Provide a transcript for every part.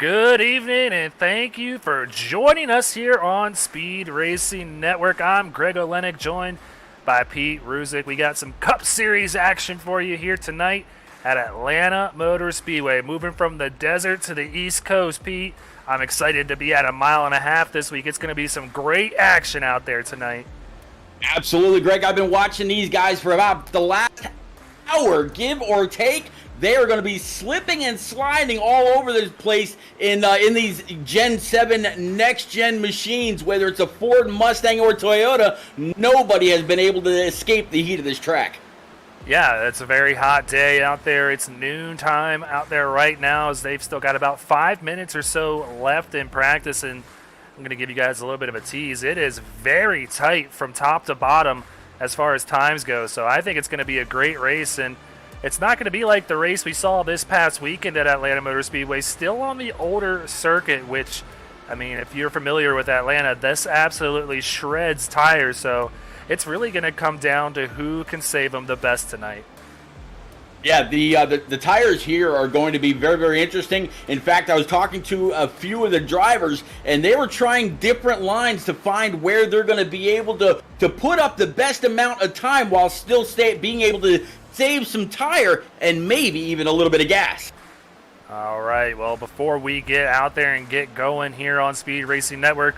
Good evening, and thank you for joining us here on Speed Racing Network. I'm Greg Olenek, joined by Pete Ruzick. We got some Cup Series action for you here tonight at Atlanta Motor Speedway. Moving from the desert to the East Coast, Pete. I'm excited to be at a mile and a half this week. It's going to be some great action out there tonight. Absolutely, Greg. I've been watching these guys for about the last hour, give or take. They are going to be slipping and sliding all over the place in these Gen 7 next-gen machines, whether it's a Ford, Mustang, or Toyota. Nobody has been able to escape the heat of this track. Yeah, it's a very hot day out there. It's noontime out there right now as they've still got about 5 minutes or so left in practice, and I'm going to give you guys a little bit of a tease. It is very tight from top to bottom as far as times go, so I think it's going to be a great race, and it's not going to be like the race we saw this past weekend at Atlanta Motor Speedway, still on the older circuit, which, I mean, if you're familiar with Atlanta, this absolutely shreds tires, so it's really going to come down to who can save them the best tonight. Yeah, the tires here are going to be very, very interesting. In fact, I was talking to a few of the drivers, and they were trying different lines to find where they're going to be able to put up the best amount of time while still being able to save some tire and maybe even a little bit of gas. All right, well, before we get out there and get going here on Speed Racing Network,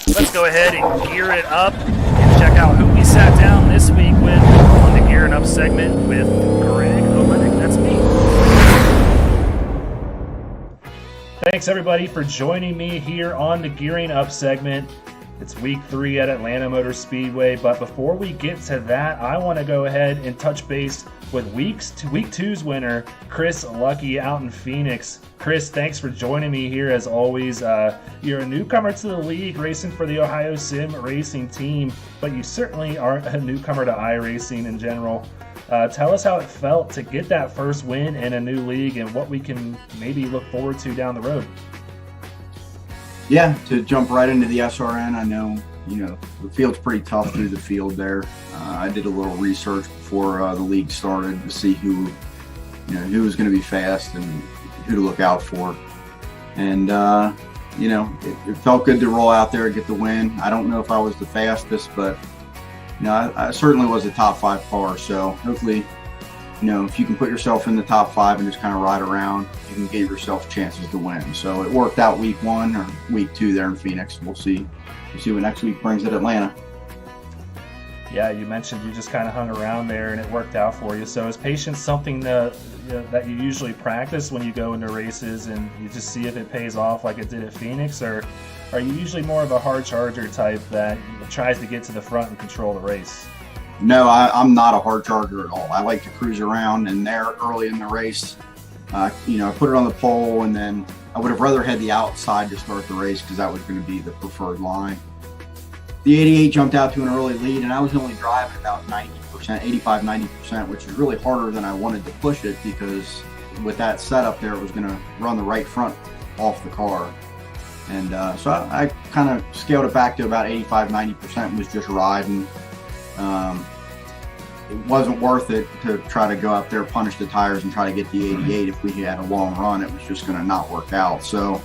let's go ahead and gear it up and check out who we sat down this week with on the Gearing Up segment with Greg Olenek. That's me. Thanks, everybody, for joining me here on the Gearing Up segment. It's week 3 at Atlanta Motor Speedway, but before we get to that, I want to go ahead and touch base with week 2's winner, Chris Lucky out in Phoenix. Chris, thanks for joining me here as always. You're a newcomer to the league, racing for the Ohio Sim Racing team, but you certainly aren't a newcomer to iRacing in general. Tell us how it felt to get that first win in a new league and what we can maybe look forward to down the road. Yeah, to jump right into the SRN, I know, the field's pretty tough through the field there. I did a little research before the league started to see who was going to be fast and who to look out for. And, it felt good to roll out there and get the win. I don't know if I was the fastest, but, I certainly was a top 5 car. So hopefully, if you can put yourself in the top 5 and just kind of ride around, you can give yourself chances to win. So it worked out week 1 or week 2 there in Phoenix. We'll see what next week brings at Atlanta. Yeah, you mentioned you just kind of hung around there and it worked out for you. So is patience something that you usually practice when you go into races and you just see if it pays off like it did at Phoenix? Or are you usually more of a hard charger type that tries to get to the front and control the race? No, I'm not a hard charger at all. I like to cruise around, and there early in the race, I put it on the pole, and then I would have rather had the outside to start the race because that was going to be the preferred line. The 88 jumped out to an early lead, and I was only driving about 90%, 85, 90%, which is really harder than I wanted to push it because with that setup there, it was going to run the right front off the car. And so I kind of scaled it back to about 85, 90% and was just riding. It wasn't worth it to try to go out there, punish the tires, and try to get the 88. If we had a long run, it was just going to not work out. So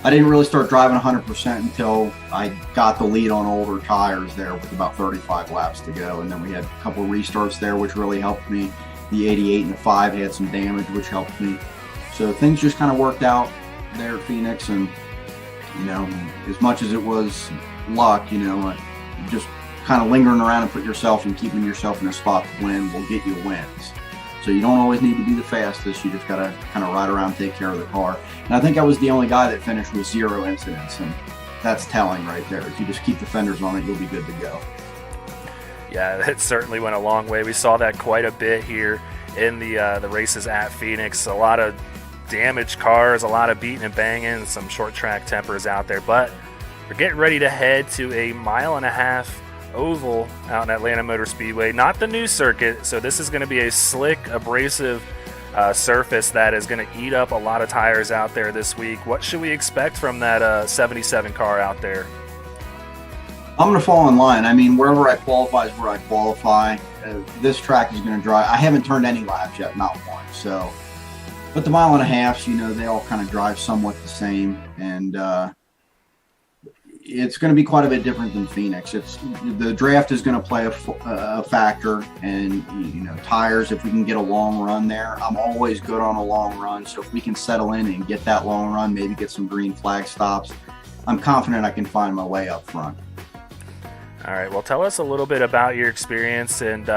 I didn't really start driving 100% until I got the lead on older tires there with about 35 laps to go. And then we had a couple restarts there, which really helped me. The 88 and the 5 had some damage, which helped me. So things just kind of worked out there at Phoenix. And, as much as it was luck, just kind of lingering around and put yourself and keeping yourself in a spot to win will get you wins. So you don't always need to be the fastest. You just got to kind of ride around and take care of the car. And I think I was the only guy that finished with 0 incidents, and that's telling right there. If you just keep the fenders on it, you'll be good to go. Yeah, it certainly went a long way. We saw that quite a bit here in the races at Phoenix. A lot of damaged cars, a lot of beating and banging, some short track tempers out there. But we're getting ready to head to a 1.5 mile oval out in Atlanta Motor Speedway, not the new circuit. So this is going to be a slick, abrasive surface that is going to eat up a lot of tires out there this week. What should we expect from that 77 car out there? I'm going to fall in line. I mean, wherever I qualify is where I qualify. This track is going to drive. I haven't turned any laps yet, not one. So But the mile and a halfs, they all kind of drive somewhat the same, and it's going to be quite a bit different than Phoenix. The draft is going to play a factor, and tires. If we can get a long run there, I'm always good on a long run. So if we can settle in and get that long run, maybe get some green flag stops, I'm confident I can find my way up front. All right. Well, tell us a little bit about your experience and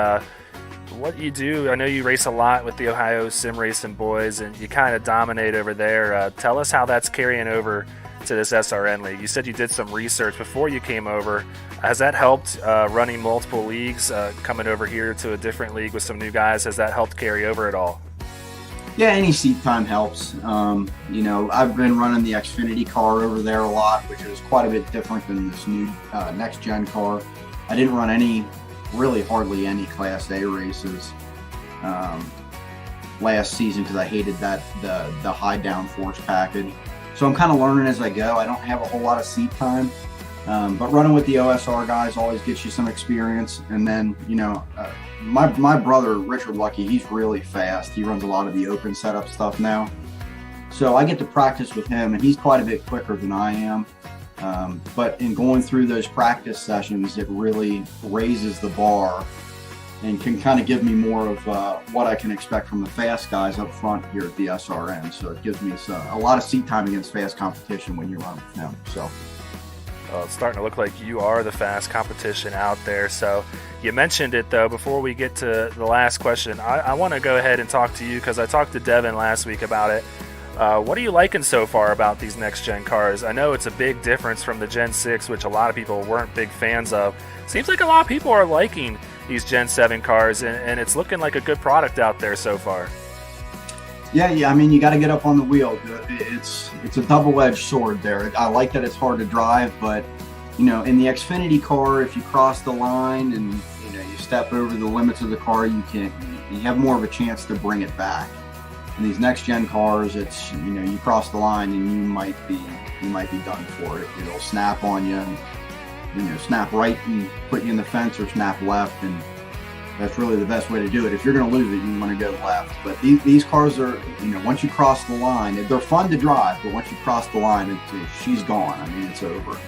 what you do. I know you race a lot with the Ohio Sim Racing boys, and you kind of dominate over there. Tell us how that's carrying over to this SRN league. You said you did some research before you came over. Has that helped running multiple leagues, coming over here to a different league with some new guys? Has that helped carry over at all? Yeah, any seat time helps. I've been running the Xfinity car over there a lot, which is quite a bit different than this new next-gen car. I didn't run hardly any Class A races last season because I hated the high downforce package. So I'm kind of learning as I go. I don't have a whole lot of seat time, but running with the OSR guys always gets you some experience. And then, my brother, Richard Lucky, he's really fast. He runs a lot of the open setup stuff now. So I get to practice with him, and he's quite a bit quicker than I am. But in going through those practice sessions, it really raises the bar and can kind of give me more of what I can expect from the fast guys up front here at the SRN. So it gives me a lot of seat time against fast competition when you run with them. So. Well, it's starting to look like you are the fast competition out there. So you mentioned it, though. Before we get to the last question, I want to go ahead and talk to you because I talked to Devin last week about it. What are you liking so far about these next-gen cars? I know it's a big difference from the Gen 6, which a lot of people weren't big fans of. Seems like a lot of people are liking these Gen 7 cars, and it's looking like a good product out there so far. Yeah. I mean, you got to get up on the wheel. It's a double-edged sword there. I like that it's hard to drive, but in the Xfinity car, if you cross the line and you step over the limits of the car, you have more of a chance to bring it back. In these next-gen cars, it's you cross the line and you might be done for it. It'll snap on you, and snap right and put you in the fence, or snap left, and that's really the best way to do it. If you're going to lose it, you want to go left. But these cars are, once you cross the line, they're fun to drive, but once you cross the line, she's gone. I mean, it's over.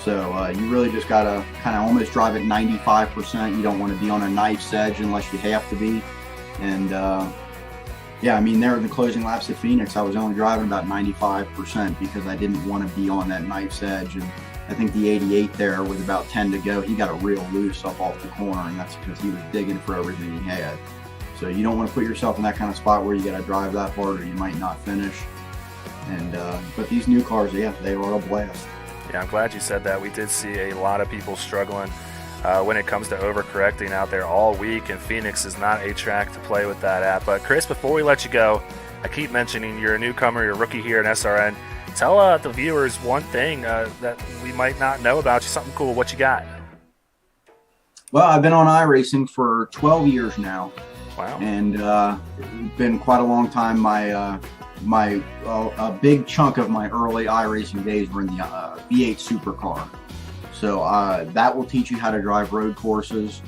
So you really just got to kind of almost drive at 95%. You don't want to be on a knife's edge unless you have to be. And yeah, I mean, there in the closing laps at Phoenix, I was only driving about 95% because I didn't want to be on that knife's edge. And I think the 88 there with about 10 to go, he got a real loose up off the corner, and that's because he was digging for everything he had. So you don't want to put yourself in that kind of spot where you got to drive that hard or you might not finish. And but these new cars, yeah, they are a blast. Yeah, I'm glad you said that. We did see a lot of people struggling when it comes to overcorrecting out there all week, and Phoenix is not a track to play with that at. But Chris, before we let you go, I keep mentioning you're a newcomer, you're a rookie here in SRN. Tell the viewers one thing that we might not know about you, something cool. What you got? Well, I've been on iRacing for 12 years now. Wow. And been quite a long time. A big chunk of my early iRacing days were in the V8 supercar. So that will teach you how to drive road courses.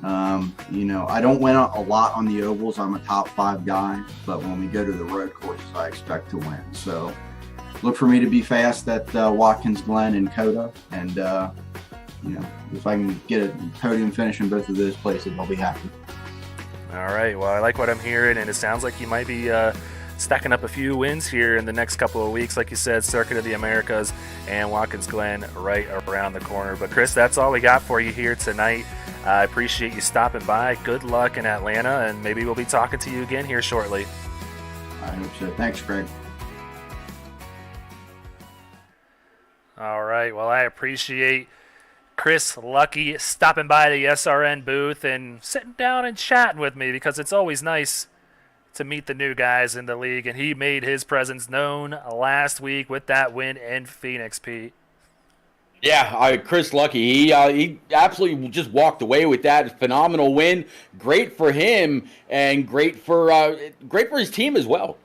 I don't win a lot on the ovals. I'm a top 5 guy, but when we go to the road courses, I expect to win. So look for me to be fast at Watkins Glen and Coda, and if I can get a podium finish in both of those places, I'll be happy. All right. Well, I like what I'm hearing, and it sounds like you might be stacking up a few wins here in the next couple of weeks. Like you said, Circuit of the Americas and Watkins Glen right around the corner. But Chris, that's all we got for you here tonight. I appreciate you stopping by. Good luck in Atlanta, and maybe we'll be talking to you again here shortly. I hope so. Thanks, Craig. All right. Well, I appreciate Chris Lucky stopping by the SRN booth and sitting down and chatting with me, because it's always nice to meet the new guys in the league, and he made his presence known last week with that win in Phoenix, Pete. Yeah, Chris Lucky, he absolutely just walked away with that phenomenal win. Great for him, and great for his team as well.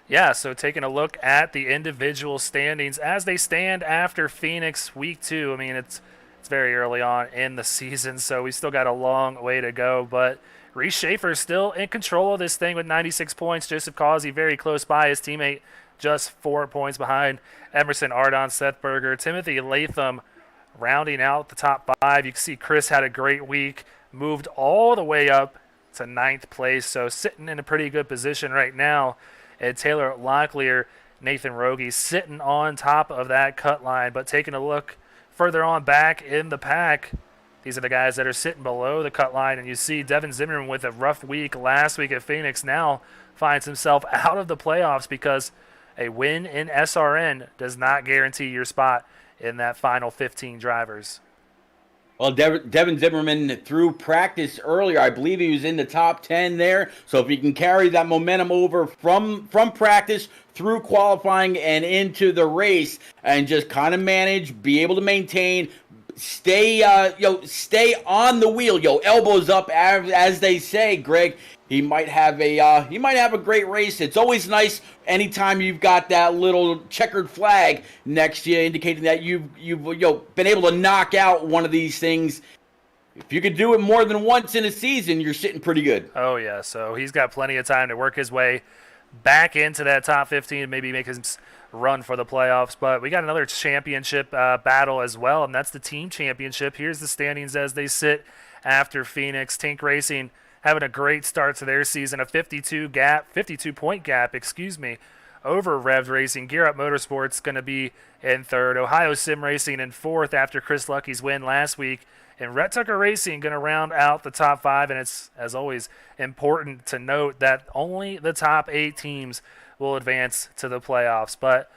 Yeah, so taking a look at the individual standings as they stand after Phoenix week 2. I mean, it's very early on in the season, so we still got a long way to go. But Reese Schaefer still in control of this thing with 96 points. Joseph Causey very close by. His teammate just 4 points behind. Emerson Ardon, Seth Berger, Timothy Latham rounding out the top 5. You can see Chris had a great week, moved all the way up to 9th place, so sitting in a pretty good position right now. And Taylor Locklear, Nathan Rogie sitting on top of that cut line, but taking a look further on back in the pack, these are the guys that are sitting below the cut line, and you see Devin Zimmerman with a rough week last week at Phoenix now finds himself out of the playoffs because a win in SRN does not guarantee your spot in that final 15 drivers. Well, Devin Zimmerman through practice earlier, I believe he was in the top 10 there. So if he can carry that momentum over from practice through qualifying and into the race and just kind of manage, be able to maintain, stay on the wheel, elbows up, as they say, Greg. He might have a great race. It's always nice anytime you've got that little checkered flag next to you, indicating that you've been able to knock out one of these things. If you could do it more than once in a season, you're sitting pretty good. Oh yeah, so he's got plenty of time to work his way back into that top 15 and maybe make his run for the playoffs. But we got another championship battle as well, and that's the team championship. Here's the standings as they sit after Phoenix. Tank Racing having a great start to their season, a 52-point gap, over Rev Racing. Gear Up Motorsports going to be in 3rd. Ohio Sim Racing in 4th after Chris Lucky's win last week. And Rhett Tucker Racing going to round out the top 5. And it's, as always, important to note that only the top 8 teams will advance to the playoffs. But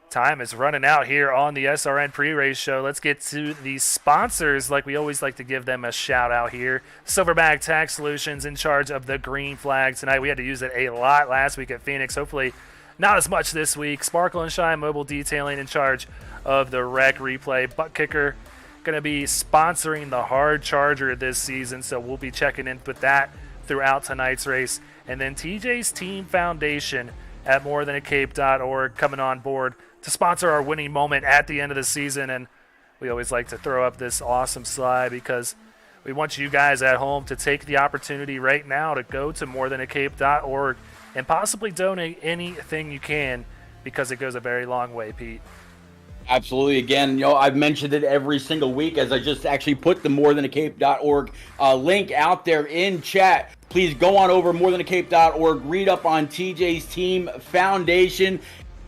time is running out here on the SRN pre-race show. Let's get to the sponsors. Like we always like to give them a shout out here. Silverback Tax Solutions in charge of the green flag tonight. We had to use it a lot last week at Phoenix. Hopefully not as much this week. Sparkle and Shine Mobile Detailing in charge of the wreck replay. Butt Kicker going to be sponsoring the hard charger this season, so we'll be checking in with that throughout tonight's race. And then TJ's Team Foundation at morethanAcape.org coming on board to sponsor our winning moment at the end of the season. And we always like to throw up this awesome slide because we want you guys at home to take the opportunity right now to go to morethanAcape.org and possibly donate anything you can because it goes a very long way, Pete. Absolutely. Again, I've mentioned it every single week as I just actually put the morethanAcape.org link out there in chat. Please go on over morethanAcape.org, read up on TJ's Team Foundation.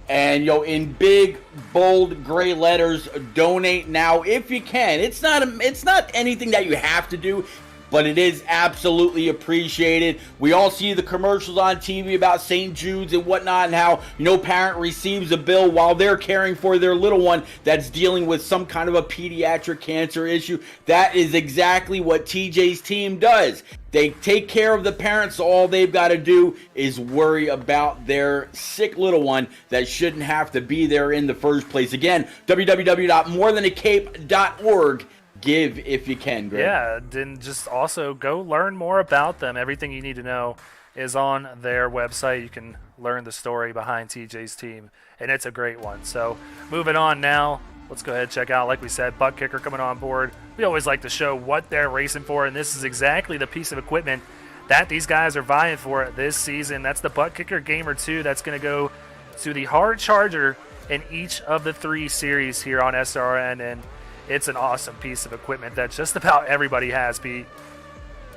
And in big, bold, gray letters, donate now if you can. It's not anything that you have to do, but it is absolutely appreciated. We all see the commercials on TV about St. Jude's and whatnot, and how no parent receives a bill while they're caring for their little one that's dealing with some kind of a pediatric cancer issue. That is exactly what TJ's team does. They take care of the parents, so all they've got to do is worry about their sick little one that shouldn't have to be there in the first place. Again, www.morethanAcape.org. Give if you can, Greg. Yeah, then just also go learn more about them. Everything you need to know is on their website. You can learn the story behind TJ's team, and it's a great one. So moving on now, let's go ahead and check out, like we said, Butt Kicker coming on board. We always like to show what they're racing for, and this is exactly the piece of equipment that these guys are vying for this season. That's the Butt Kicker Gamer 2 that's going to go to the hard charger in each of the 3 series here on SRN, and it's an awesome piece of equipment that just about everybody has, Pete.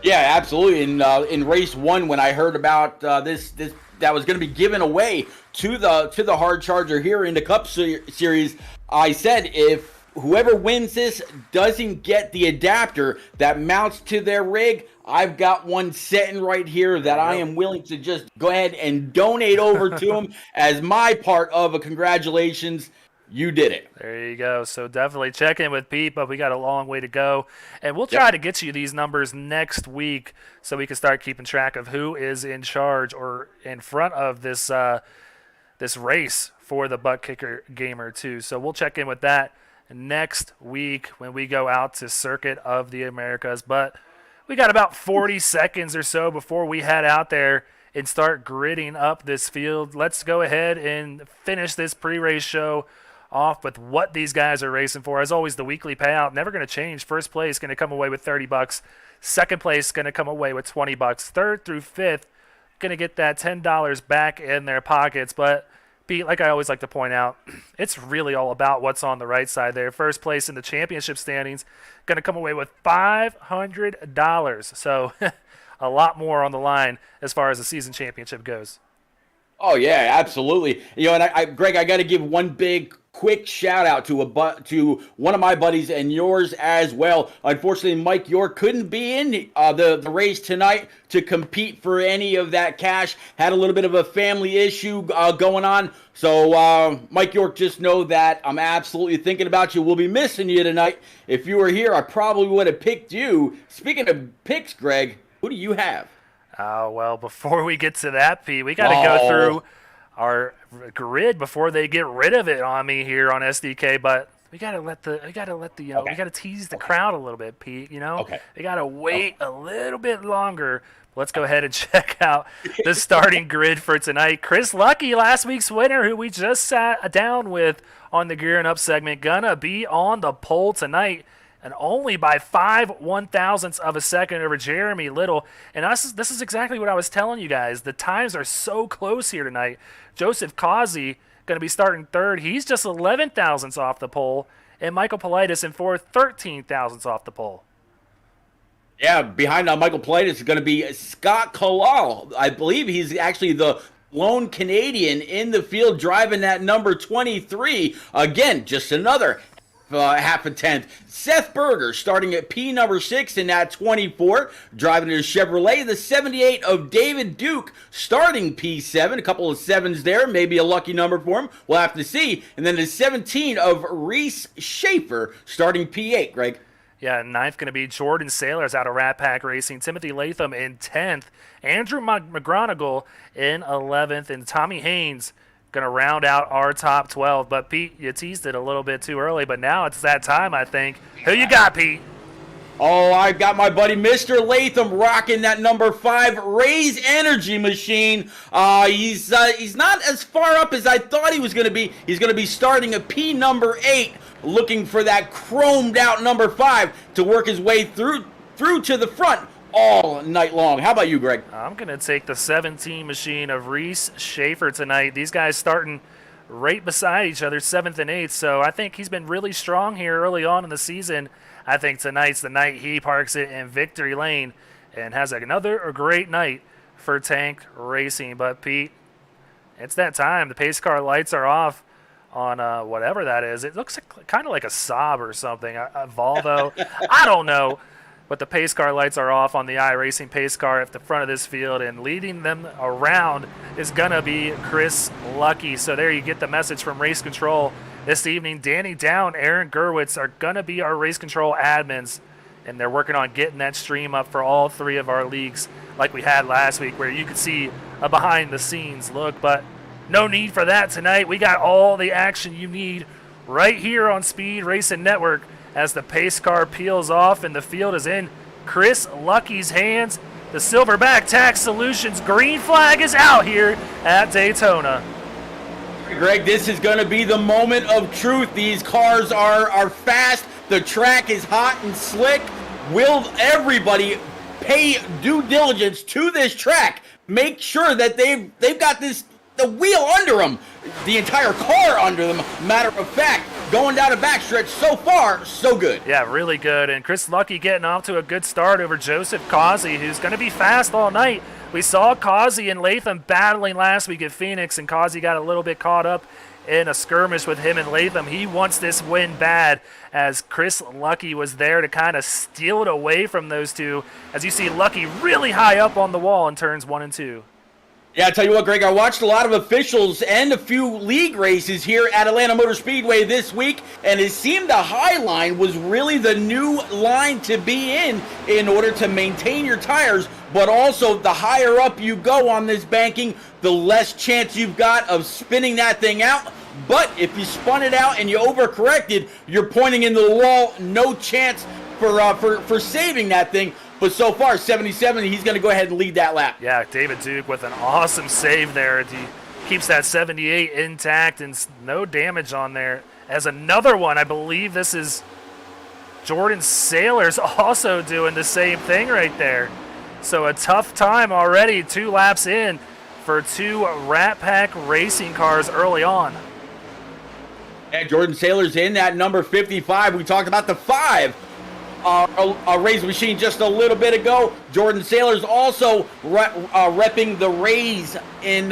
Yeah, absolutely. In race 1, when I heard about this that was going to be given away to the hard charger here in the Cup Series, I said if whoever wins this doesn't get the adapter that mounts to their rig, I've got one sitting right here that I am willing to just go ahead and donate over to them as my part of a congratulations. You did it. There you go. So definitely check in with Pete, but we got a long way to go. And we'll try to get you these numbers next week so we can start keeping track of who is in charge or in front of this this race for the Butt Kicker Gamer 2. So we'll check in with that next week when we go out to Circuit of the Americas. But we got about 40 seconds or so before we head out there and start gridding up this field. Let's go ahead and finish this pre-race show off with what these guys are racing for. As always, the weekly payout never going to change. First place going to come away with $30. Second place going to come away with $20. Third through fifth going to get that $10 back in their pockets. But Pete, like I always like to point out, it's really all about what's on the right side there. First place in the championship standings going to come away with $500. So a lot more on the line as far as the season championship goes. Oh yeah, absolutely. You know, and Greg, I got to give one big quick shout out to one of my buddies and yours as well. Unfortunately, Mike York couldn't be in the race tonight to compete for any of that cash. Had a little bit of a family issue going on. So, Mike York, just know that I'm absolutely thinking about you. We'll be missing you tonight. If you were here, I probably would have picked you. Speaking of picks, Greg, who do you have? Well, before we get to that, Pete, we got to go through our grid before they get rid of it on me here on SDK. But we gotta let the we gotta tease the crowd a little bit, Pete. You know, we gotta wait a little bit longer. Let's go ahead and check out the starting grid for tonight. Chris Lucky, last week's winner, who we just sat down with on the Gearing Up segment, gonna be on the pole tonight, and only by 5/1000ths of a second over Jeremy Little. And this is exactly what I was telling you guys. The times are so close here tonight. Joseph Causey going to be starting third. He's just 11,000ths off the pole. And Michael Politis in fourth, 13,000ths off the pole. Yeah, behind Michael Politis is going to be Scott Kalal. I believe he's actually the lone Canadian in the field driving that number 23. Again, just another half a tenth. Seth Berger starting at P number 6 in that 24, driving his Chevrolet. The 78 of David Duke starting P7, a couple of 7s there, maybe a lucky number for him. We'll have to see. And then the 17 of Reese Schaefer starting P8, Greg. Yeah, ninth going to be Jordan Sailors out of Rat Pack Racing. Timothy Latham in 10th. Andrew McGronigal in 11th. And Tommy Haynes going to round out our top 12. But, Pete, you teased it a little bit too early, but now it's that time, I think. Who you got, Pete? Oh, I got my buddy Mr. Latham rocking that number 5 Raise Energy machine. He's not as far up as I thought he was going to be. He's going to be starting a P number 8, looking for that chromed out number 5 to work his way through to the front all night long. How about you, Greg? I'm going to take the 17 machine of Reese Schaefer tonight. These guys starting right beside each other, 7th and 8th, so I think he's been really strong here early on in the season. I think tonight's the night he parks it in victory lane and has another great night for Tank Racing. But, Pete, it's that time. The pace car lights are off on whatever that is. It looks kind of like a Saab or something, a Volvo. I don't know. But the pace car lights are off on the iRacing pace car at the front of this field, and leading them around is going to be Chris Lucky. So there you get the message from Race Control this evening. Danny Down, Aaron Gerwitz are going to be our Race Control admins, and they're working on getting that stream up for all 3 of our leagues like we had last week, where you could see a behind-the-scenes look. But no need for that tonight. We got all the action you need right here on Speed Racing Network as the pace car peels off and the field is in Chris Lucky's hands. The Silverback Tax Solutions green flag is out here at Daytona. Greg, this is going to be the moment of truth. These cars are fast. The track is hot and slick. Will everybody pay due diligence to this track? Make sure that they've got the wheel under them, the entire car under them. Matter of fact, going down a backstretch, so far, so good. Yeah, really good. And Chris Lucky getting off to a good start over Joseph Causey, who's going to be fast all night. We saw Causey and Latham battling last week at Phoenix, and Causey got a little bit caught up in a skirmish with him and Latham. He wants this win bad, as Chris Lucky was there to kind of steal it away from those two, as you see Lucky really high up on the wall in turns 1 and 2. Yeah, I tell you what, Greg, I watched a lot of officials and a few league races here at Atlanta Motor Speedway this week, and it seemed the high line was really the new line to be in order to maintain your tires, but also the higher up you go on this banking, the less chance you've got of spinning that thing out. But if you spun it out and you overcorrected, you're pointing into the wall, no chance for saving that thing. But so far, 77, he's going to go ahead and lead that lap. Yeah, David Duke with an awesome save there. He keeps that 78 intact and no damage on there. As another one, I believe this is Jordan Saylor's also doing the same thing right there. So a tough time already, 2 laps in for 2 Rat Pack racing cars early on. And Jordan Saylor's in that number 55. We talked about the 5 Rays machine just a little bit ago. Jordan Saylor's also repping the Rays in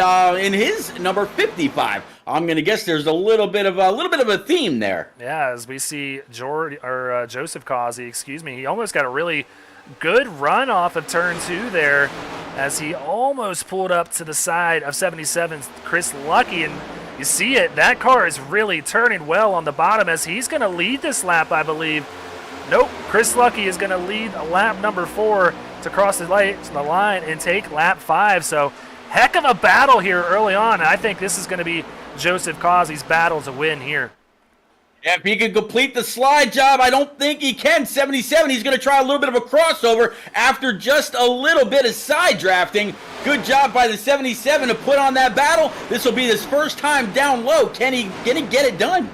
his number 55. I'm gonna guess there's a little bit of a theme there. Yeah, as we see Joseph Causey, he almost got a really good run off of turn 2 there, as he almost pulled up to the side of 77's Chris Lucky, and you see it. That car is really turning well on the bottom, as he's going to lead this lap, I believe. Nope, Chris Lucky is going to lead lap number 4 to cross the line and take lap 5. So heck of a battle here early on. I think this is going to be Joseph Causey's battle to win here. If he can complete the slide job, I don't think he can. 77, he's going to try a little bit of a crossover after just a little bit of side drafting. Good job by the 77 to put on that battle. This will be his first time down low. Can he get it done?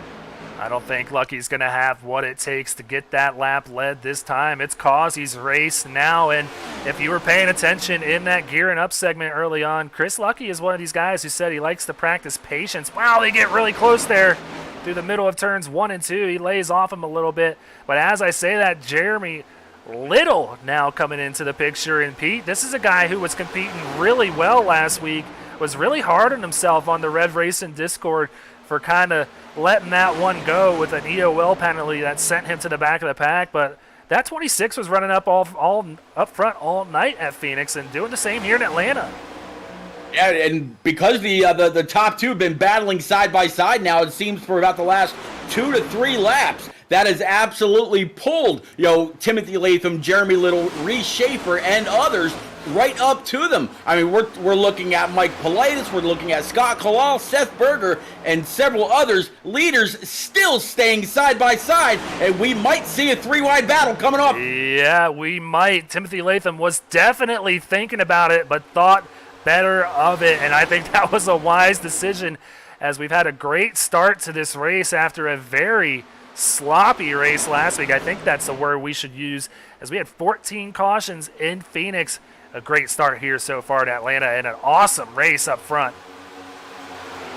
I don't think Lucky's going to have what it takes to get that lap led this time. It's Causey's race now, and if you were paying attention in that gearing up segment early on, Chris Lucky is one of these guys who said he likes to practice patience. Wow, they get really close there through the middle of turns 1 and 2. He lays off him a little bit. But as I say that, Jeremy Little now coming into the picture. And Pete, this is a guy who was competing really well last week, was really hard on himself on the Red Racing Discord for kind of letting that one go with an EOL penalty that sent him to the back of the pack. But that 26 was running up all up front all night at Phoenix and doing the same here in Atlanta. Yeah, and because the top 2 have been battling side by side now, it seems for about the last 2 to 3 laps, that has absolutely pulled, Timothy Latham, Jeremy Little, Reese Schaefer, and others right up to them. I mean, we're looking at Mike Politis, we're looking at Scott Kalal, Seth Berger, and several others, leaders still staying side by side, and we might see a 3-wide battle coming up. Yeah, we might. Timothy Latham was definitely thinking about it, but thought better of it, and I think that was a wise decision, as we've had a great start to this race after a very sloppy race last week. I think that's the word we should use, as we had 14 cautions in Phoenix. A great start here so far in Atlanta, and an awesome race up front.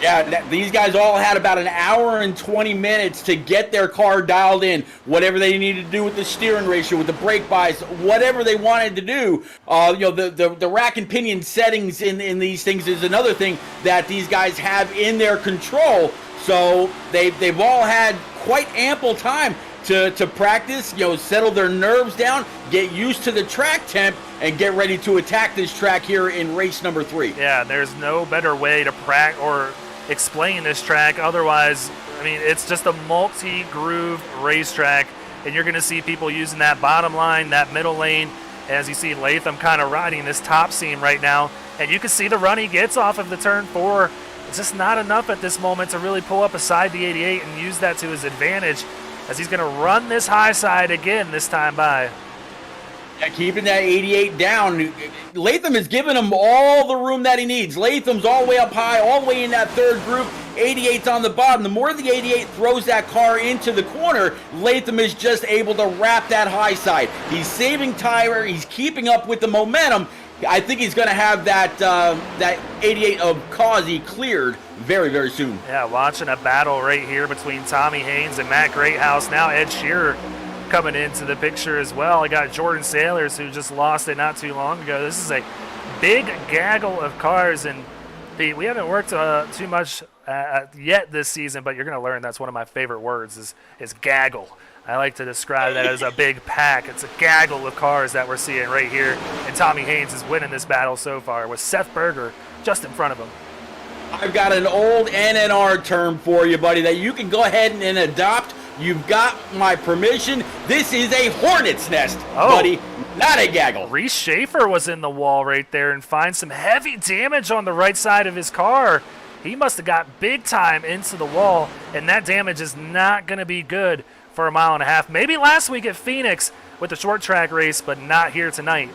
Yeah, these guys all had about an hour and 20 minutes to get their car dialed in. Whatever they needed to do with the steering ratio, with the brake bias, whatever they wanted to do. The rack and pinion settings in these things is another thing that these guys have in their control. So they've all had quite ample time to practice, settle their nerves down, get used to the track temp, and get ready to attack this track here in race number 3. Yeah, there's no better way to practice or explain this track. Otherwise, I mean, it's just a multi-groove racetrack, and you're going to see people using that bottom line, that middle lane, as you see Latham kind of riding this top seam right now. And you can see the run he gets off of the turn 4. It's just not enough at this moment to really pull up aside the 88 and use that to his advantage, as he's going to run this high side again this time by. Yeah, keeping that 88 down. Latham is giving him all the room that he needs. Latham's all the way up high, all the way in that third group. 88's on the bottom. The more the 88 throws that car into the corner, Latham is just able to wrap that high side. He's saving tire. He's keeping up with the momentum. I think he's going to have that 88 of Causey cleared very, very soon. Yeah, watching a battle right here between Tommy Haynes and Matt Greathouse. Now Ed Shearer coming into the picture as well. I got Jordan Saylors, who just lost it not too long ago. This is a big gaggle of cars, and Pete, we haven't worked too much yet this season, but you're going to learn that's one of my favorite words is gaggle. I like to describe that as a big pack. It's a gaggle of cars that we're seeing right here, and Tommy Haynes is winning this battle so far with Seth Berger just in front of him. I've got an old NNR term for you, buddy, that you can go ahead and adopt. You've got my permission. This is a hornet's nest, buddy, not a gaggle. Reese Schaefer was in the wall right there and finds some heavy damage on the right side of his car. He must have got big time into the wall, and that damage is not going to be good for a mile and a half. Maybe last week at Phoenix with the short track race, but not here tonight.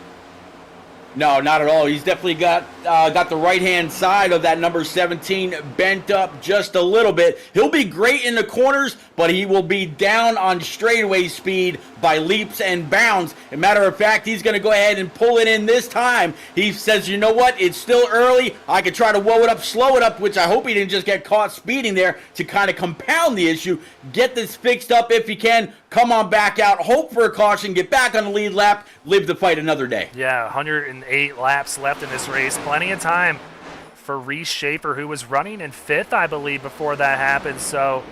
No, not at all. He's definitely got the right-hand side of that number 17 bent up just a little bit. He'll be great in the corners, but he will be down on straightaway speed by leaps and bounds. As a matter of fact, he's going to go ahead and pull it in this time. He says, you know what, it's still early. I could try to whoa it up, slow it up, which I hope he didn't just get caught speeding there to kind of compound the issue. Get this fixed up if he can. Come on back out, hope for a caution, get back on the lead lap, live the fight another day. Yeah, 108 laps left in this race. Plenty of time for Reese Schaefer, who was running in 5th, I believe, before that happened. So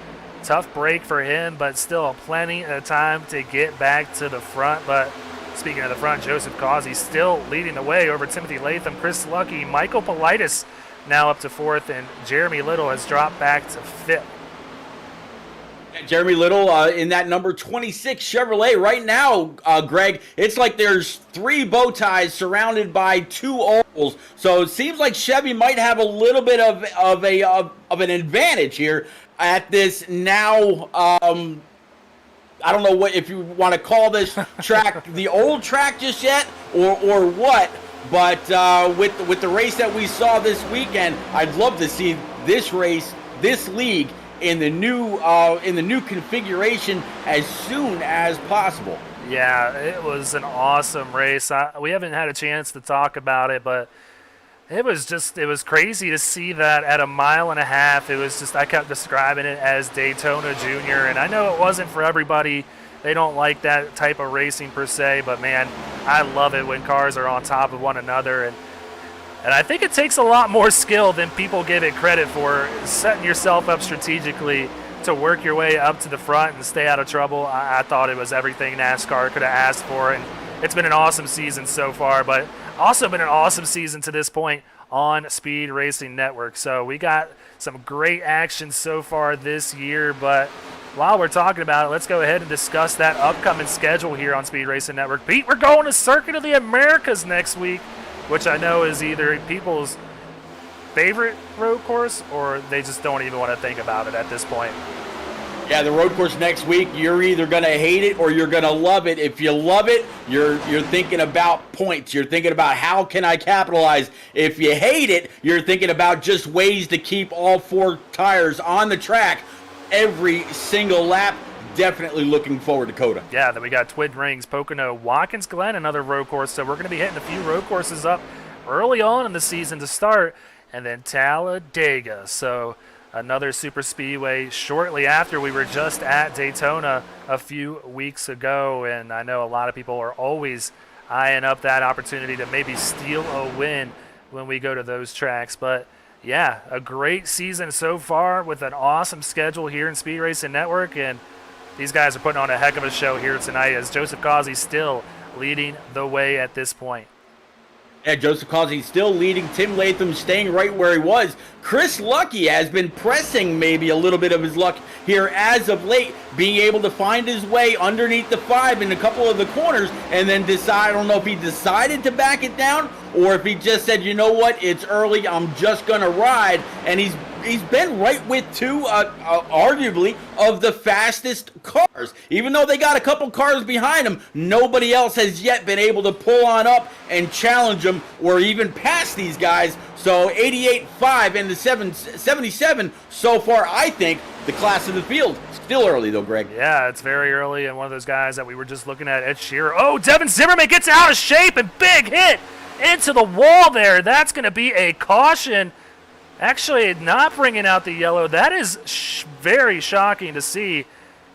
tough break for him, but still plenty of time to get back to the front. But speaking of the front, Joseph Causey still leading the way over Timothy Latham, Chris Lucky, Michael Politis now up to 4th, and Jeremy Little has dropped back to 5th. Jeremy Little in that number 26 Chevrolet right now, Greg. It's like there's 3 bow ties surrounded by 2 ovals. So it seems like Chevy might have a little bit of an advantage here at this now. I don't know what if you want to call this track the old track just yet or what. But with the race that we saw this weekend, I'd love to see this race, this league, in the new configuration as soon as possible. Yeah, it was an awesome race. We haven't had a chance to talk about it, but it was crazy to see that at a mile and a half. It was just, I kept describing it as Daytona Junior, and I know it wasn't for everybody. They don't like that type of racing per se, but man, I love it when cars are on top of one another. And I think it takes a lot more skill than people give it credit for, setting yourself up strategically to work your way up to the front and stay out of trouble. I thought it was everything NASCAR could have asked for, and it's been an awesome season so far, but also been an awesome season to this point on Speed Racing Network. So we got some great action so far this year, but while we're talking about it, let's go ahead and discuss that upcoming schedule here on Speed Racing Network. Pete, we're going to Circuit of the Americas next week, which I know is either people's favorite road course or they just don't even want to think about it at this point. Yeah, the road course next week, you're either going to hate it or you're going to love it. If you love it, you're thinking about points. You're thinking about how can I capitalize. If you hate it, you're thinking about just ways to keep all 4 tires on the track every single lap. Definitely looking forward to COTA. Yeah, then we got Twin Rings, Pocono, Watkins Glen, another road course. So we're going to be hitting a few road courses up early on in the season to start, and then Talladega. So another super speedway shortly after. We were just at Daytona a few weeks ago, and I know a lot of people are always eyeing up that opportunity to maybe steal a win when we go to those tracks. But yeah, a great season so far with an awesome schedule here in Speed Racing Network, and these guys are putting on a heck of a show here tonight as Joseph Causey still leading the way at this point. Yeah, Joseph Causey still leading. Tim Latham staying right where he was. Chris Lucky has been pressing maybe a little bit of his luck here as of late, being able to find his way underneath the 5 in a couple of the corners and then decide, I don't know if he decided to back it down or if he just said, you know what, it's early, I'm just going to ride. And he's been right with 2, arguably, of the fastest cars. Even though they got a couple cars behind him, nobody else has yet been able to pull on up and challenge them or even pass these guys. So 88.5 and the 77 so far, I think, the class of the field. Still early, though, Greg. Yeah, it's very early, and one of those guys that we were just looking at, Ed Shearer. Oh, Devin Zimmerman gets out of shape and big hit into the wall there. That's going to be a caution. Actually, not bringing out the yellow. That is very shocking to see.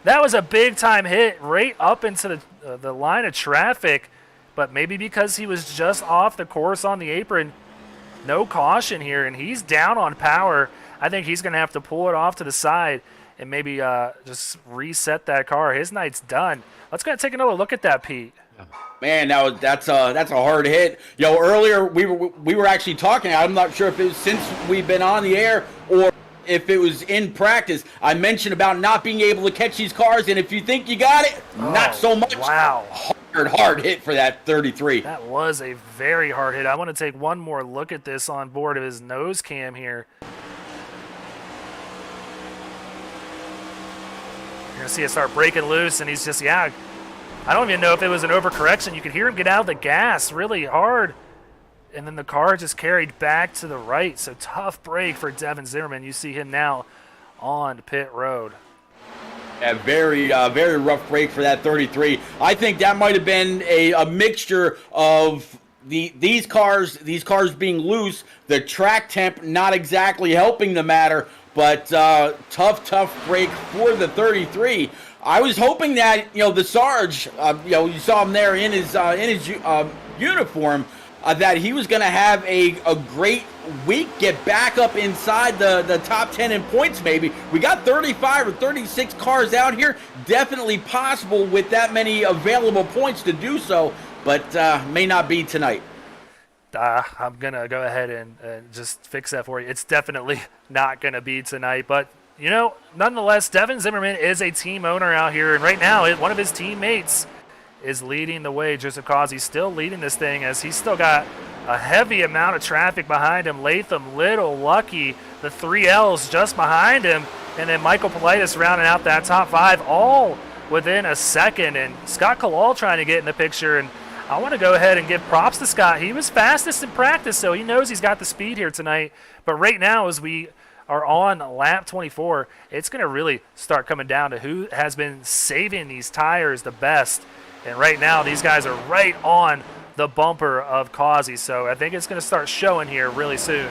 That was a big-time hit right up into the line of traffic, but maybe because he was just off the course on the apron, no caution here, and he's down on power. I think he's going to have to pull it off to the side and maybe just reset that car. His night's done. Let's go take another look at that, Pete. Man, that's a hard hit. Earlier we were actually talking. I'm not sure if it was since we've been on the air or if it was in practice. I mentioned about not being able to catch these cars, and if you think you got it, not so much. Wow. Hard hit for that 33. That was a very hard hit. I want to take one more look at this on board of his nose cam here. You're going to see it start breaking loose, and he's just, I don't even know if it was an overcorrection. You could hear him get out of the gas really hard. and then the car just carried back to the right. So tough break for Devin Zimmerman. You see him now on pit road. A very rough break for that 33. I think that might have been a mixture of these cars being loose, the track temp not exactly helping the matter, but tough break for the 33. I was hoping that the Sarge, you saw him there in his uniform, that he was going to have a great week, get back up inside the top 10 in points maybe. We got 35 or 36 cars out here. Definitely possible with that many available points to do so, but may not be tonight. I'm going to go ahead and just fix that for you. It's definitely not going to be tonight, but nonetheless, Devin Zimmerman is a team owner out here, and right now one of his teammates is leading the way. Joseph Causey's still leading this thing as he's still got a heavy amount of traffic behind him. Latham, Little, Lucky, the 3Ls just behind him, and then Michael Politis rounding out that top 5 all within a second. And Scott Kalal trying to get in the picture, and I want to go ahead and give props to Scott. He was fastest in practice, so he knows he's got the speed here tonight. But right now, as we are on lap 24, it's going to really start coming down to who has been saving these tires the best. And right now, these guys are right on the bumper of Causey. So I think it's going to start showing here really soon.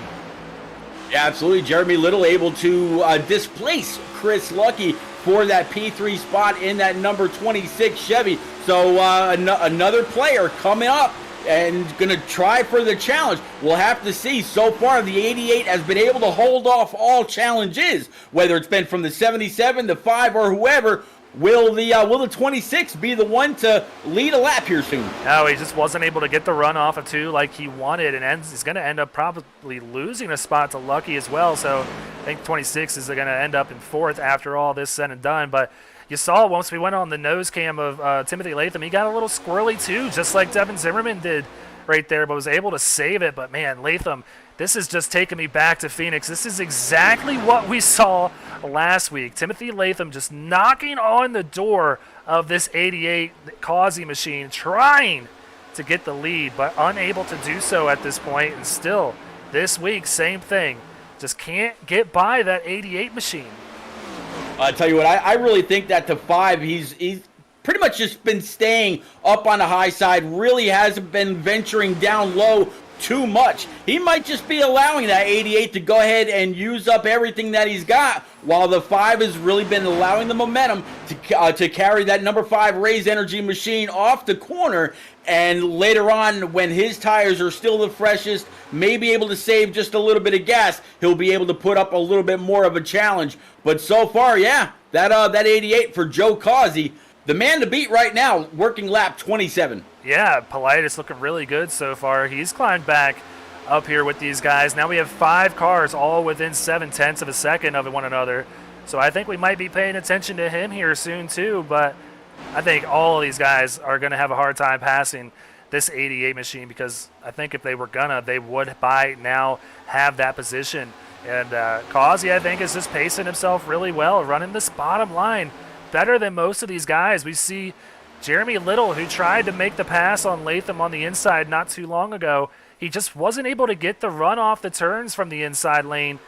Yeah, absolutely. Jeremy Little able to displace Chris Lucky for that P3 spot in that number 26 Chevy. So another player coming up and going to try for the challenge. We'll have to see. So far, the 88 has been able to hold off all challenges, whether it's been from the 77, the 5, or whoever. Will the 26 be the one to lead a lap here soon? No, he just wasn't able to get the run off of 2 like he wanted, and he's going to end up probably losing a spot to Lucky as well. So I think 26 is going to end up in 4th after all this said and done. But you saw once we went on the nose cam of Timothy Latham, he got a little squirrely too, just like Devin Zimmerman did right there, but was able to save it. But man, Latham, this is just taking me back to Phoenix. This is exactly what we saw last week. Timothy Latham just knocking on the door of this 88 Causey machine, trying to get the lead, but unable to do so at this point. And still, this week, same thing. Just can't get by that 88 machine. I tell you what, I really think that the 5, he's pretty much just been staying up on the high side, really hasn't been venturing down low too much. He might just be allowing that 88 to go ahead and use up everything that he's got, while the 5 has really been allowing the momentum to carry that number 5 Raise Energy machine off the corner. And later on, when his tires are still the freshest, may be able to save just a little bit of gas, he'll be able to put up a little bit more of a challenge. But so far, yeah, that 88 for Joe Causey, the man to beat right now, working lap 27. Yeah, Politis looking really good so far. He's climbed back up here with these guys. Now we have 5 cars all within 0.7 of a second of one another. So I think we might be paying attention to him here soon too, but I think all of these guys are going to have a hard time passing this 88 machine, because I think if they were they would by now have that position. And Causey, I think, is just pacing himself really well, running this bottom line better than most of these guys. We see Jeremy Little, who tried to make the pass on Latham on the inside not too long ago. He just wasn't able to get the run off the turns from the inside lane.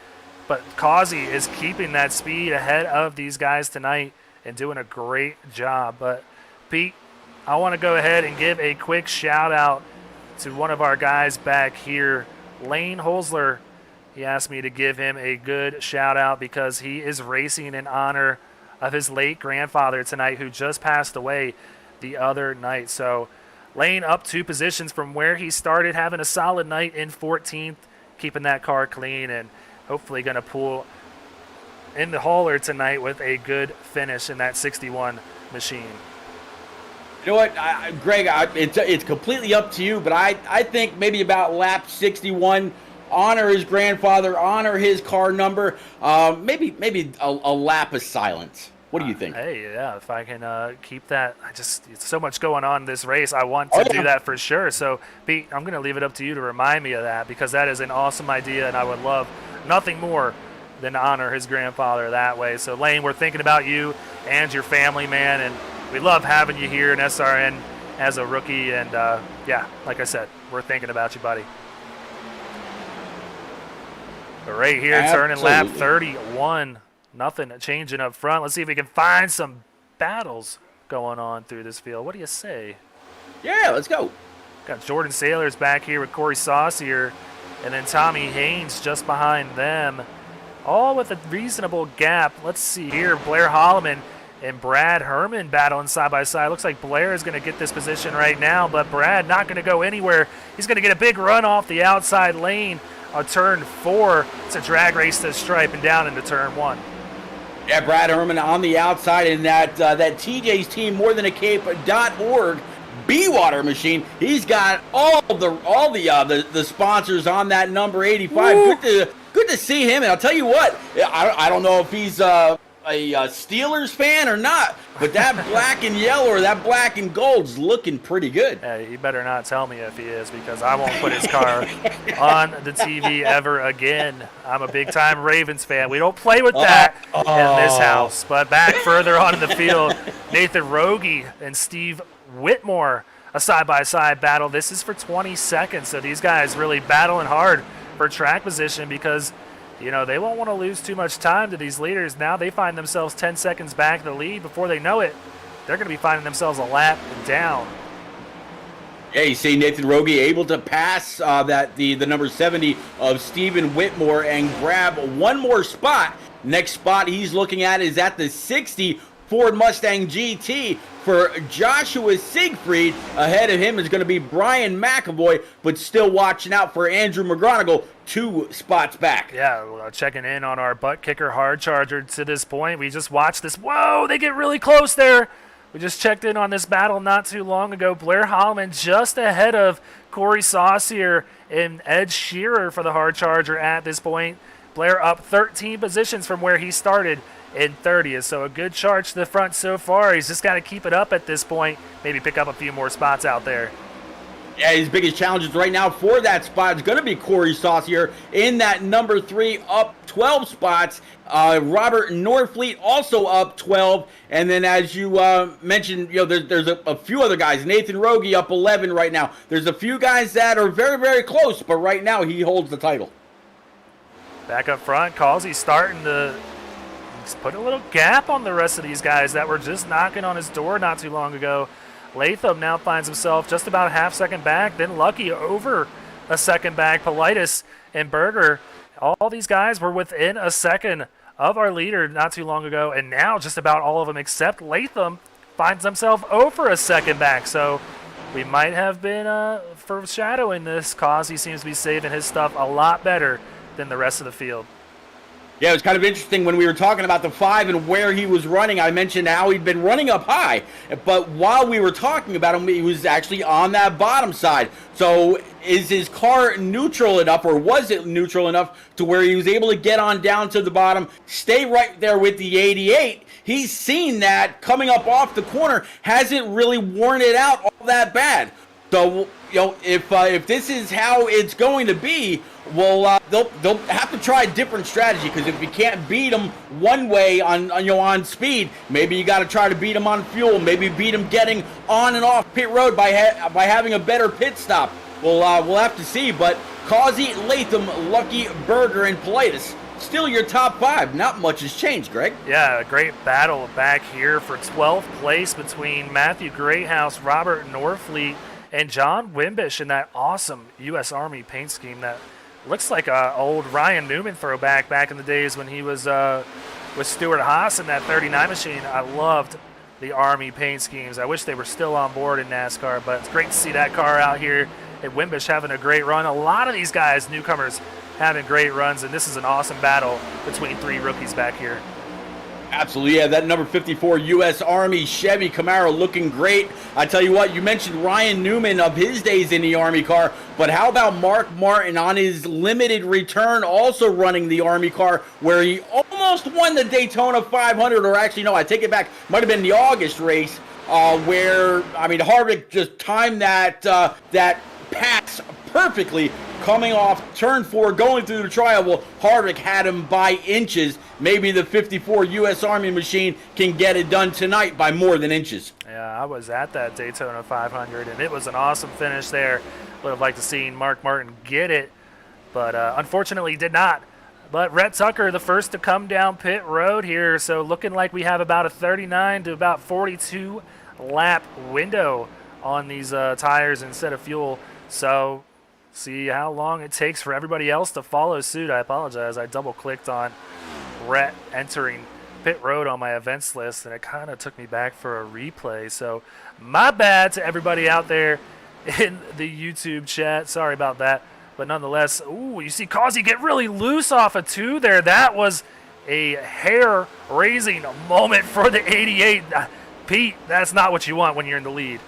But Causey is keeping that speed ahead of these guys tonight and doing a great job. But, Pete, I want to go ahead and give a quick shout-out to one of our guys back here, Lane Holzler. He asked me to give him a good shout-out because he is racing in honor of his late grandfather tonight, who just passed away the other night. So Lane up 2 positions from where he started, having a solid night in 14th, keeping that car clean, and hopefully going to pull in the hauler tonight with a good finish in that 61 machine. You know what, Greg, it's completely up to you, but I think maybe about lap 61, honor his grandfather, honor his car number, maybe a lap of silence. What do you think? Hey, yeah, if I can keep that, it's so much going on in this race. I want to do that for sure. So, Pete, I'm going to leave it up to you to remind me of that, because that is an awesome idea, and I would love nothing more than to honor his grandfather that way. So, Lane, we're thinking about you and your family, man, and we love having you here in SRN as a rookie. And, yeah, like I said, we're thinking about you, buddy. But right here, turning lap Absolutely. 31. Nothing changing up front. Let's see if we can find some battles going on through this field. What do you say? Yeah, let's go. Got Jordan Sailors back here with Corey Saucier, and then Tommy Haynes just behind them, all with a reasonable gap. Let's see here, Blair Holloman and Brad Herman battling side by side. Looks like Blair is going to get this position right now, but Brad not going to go anywhere. He's going to get a big run off the outside lane on turn 4. It's a drag race to the stripe and down into turn 1. Yeah, Brad Herman on the outside in that TJ's team morethancape.org B-Water machine. He's got all the sponsors on that number 85. Good to see him. And I'll tell you what, I don't know if he's a Steelers fan or not, but that black and yellow or that black and gold's looking pretty good. Hey, he better not tell me if he is, because I won't put his car on the TV ever again. I'm a big-time Ravens fan. We don't play with that in this house. But back further on in the field, Nathan Rogie and Steve Whitmore, a side-by-side battle. This is for 20 seconds, so these guys really battling hard for track position because they won't want to lose too much time to these leaders. Now they find themselves 10 seconds back in the lead. Before they know it, they're going to be finding themselves a lap down. Yeah, you see Nathan Rogie able to pass the number 70 of Stephen Whitmore and grab one more spot. Next spot he's looking at is at the 60 Ford Mustang GT for Joshua Siegfried. Ahead of him is going to be Brian McAvoy, but still watching out for Andrew McGonigal, 2 spots back. Yeah, checking in on our butt kicker hard charger to this point. We just watched this. Whoa, they get really close there. We just checked in on this battle not too long ago. Blair Holloman just ahead of Corey Saucier and Ed Shearer for the hard charger at this point. Blair up 13 positions from where he started in 30th, so a good charge to the front so far. He's just got to keep it up at this point, maybe pick up a few more spots out there. Yeah, his biggest challenges right now for that spot is going to be Corey Saucier in that number 3, up 12 spots. Robert Norfleet also up 12, and then as you mentioned, there's a few other guys. Nathan Rogie up 11 right now. There's a few guys that are very, very close, but right now he holds the title. Back up front, Causey starting to put a little gap on the rest of these guys that were just knocking on his door not too long ago. Latham now finds himself just about a half second back, then Lucky over a second back. Politis and Berger, all these guys were within a second of our leader not too long ago, and now just about all of them except Latham finds himself over a second back. So we might have been foreshadowing this. Causey seems to be saving his stuff a lot better than the rest of the field. Yeah, it was kind of interesting when we were talking about the 5 and where he was running. I mentioned how he'd been running up high, but while we were talking about him, he was actually on that bottom side. So is his car neutral enough, or was it neutral enough to where he was able to get on down to the bottom, stay right there with the 88? He's seen that coming up off the corner hasn't really worn it out all that bad. So, if this is how it's going to be, well, they'll have to try a different strategy, because if you can't beat them one way on speed, maybe you got to try to beat them on fuel. Maybe beat them getting on and off pit road by having a better pit stop. We'll have to see. But Causey, Latham, Lucky, Berger, and Politis, still your top 5. Not much has changed, Greg. Yeah, a great battle back here for 12th place between Matthew Greathouse, Robert Norfleet, and John Wimbish in that awesome U.S. Army paint scheme that looks like a old Ryan Newman throwback back in the days when he was with Stuart Haas in that 39 machine. I loved the Army paint schemes. I wish they were still on board in NASCAR, but it's great to see that car out here and Wimbish having a great run. A lot of these guys, newcomers, having great runs, and this is an awesome battle between 3 rookies back here. Absolutely, yeah, that number 54 U.S. Army Chevy Camaro looking great. I tell you what, you mentioned Ryan Newman of his days in the Army car, but how about Mark Martin on his limited return also running the Army car, where he almost won the Daytona 500, or actually, no, I take it back, might have been the August race, where, Harvick just timed that pass perfectly, coming off turn 4, going through the trial. Well, Harvick had him by inches. Maybe the 54 U.S. Army machine can get it done tonight by more than inches. Yeah, I was at that Daytona 500, and it was an awesome finish there. Would have liked to see Mark Martin get it, but unfortunately did not. But Rhett Tucker, the first to come down pit road here, so looking like we have about a 39 to about 42 lap window on these tires instead of fuel. So see how long it takes for everybody else to follow suit. I apologize, I double-clicked on Rhett entering pit road on my events list, and it kind of took me back for a replay. So my bad to everybody out there in the YouTube chat. Sorry about that. But nonetheless, ooh, you see Causey get really loose off of 2 there. That was a hair-raising moment for the 88. Pete, that's not what you want when you're in the lead.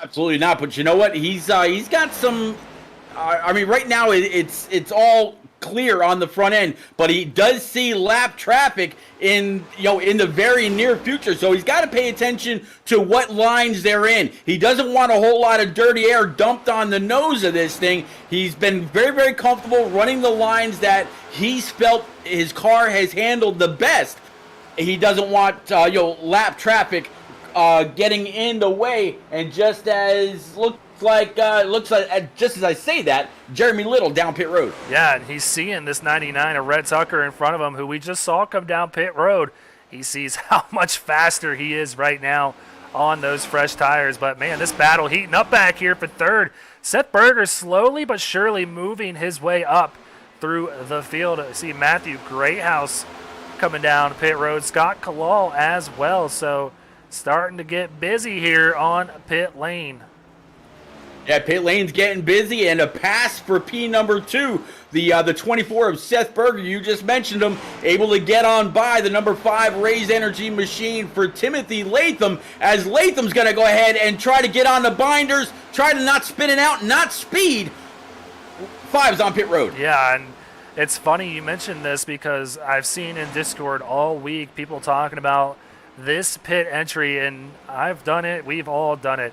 Absolutely not. But you know what? He's got some. I mean, right now it's all clear on the front end, but he does see lap traffic in the very near future, so he's got to pay attention to what lines they're in. He doesn't want a whole lot of dirty air dumped on the nose of this thing. He's been very, very comfortable running the lines that he's felt his car has handled the best. He doesn't want lap traffic getting in the way, and just as just as I say that, Jeremy Little down pit road. Yeah, and he's seeing this 99 of Rhett Tucker in front of him, who we just saw come down pit road. He sees how much faster he is right now on those fresh tires. But, man, this battle heating up back here for third. Seth Berger slowly but surely moving his way up through the field. I see Matthew Greathouse coming down pit road. Scott Kalal as well. So starting to get busy here on pit lane. Yeah, pit lane's getting busy, and a pass for P number 2, the 24 of Seth Berger. You just mentioned him, able to get on by the number 5 Raise Energy machine for Timothy Latham, as Latham's going to go ahead and try to get on the binders, try to not spin it out, not speed. 5's on pit road. Yeah, and it's funny you mentioned this because I've seen in Discord all week people talking about this pit entry, and I've done it. We've all done it.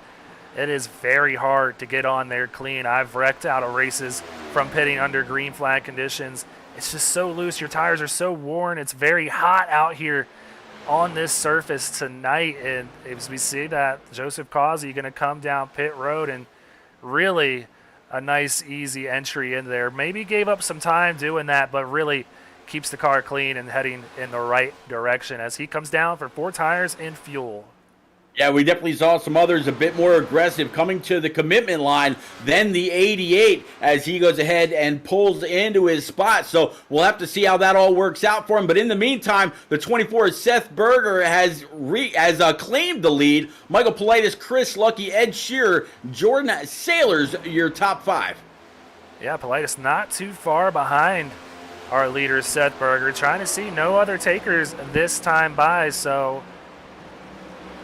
It is very hard to get on there clean. I've wrecked out of races from pitting under green flag conditions. It's just so loose. Your tires are so worn. It's very hot out here on this surface tonight. And as we see that, Joseph Causey going to come down pit road, and really a nice, easy entry in there. Maybe gave up some time doing that, but really keeps the car clean and heading in the right direction as he comes down for 4 tires and fuel. Yeah, we definitely saw some others a bit more aggressive coming to the commitment line than the 88 as he goes ahead and pulls into his spot. So we'll have to see how that all works out for him. But in the meantime, the 24 Seth Berger has claimed the lead. Michael Politis, Chris Lucky, Ed Shearer, Jordan Sailors, your top 5. Yeah, Politis not too far behind our leader, Seth Berger. Trying to see no other takers this time by, so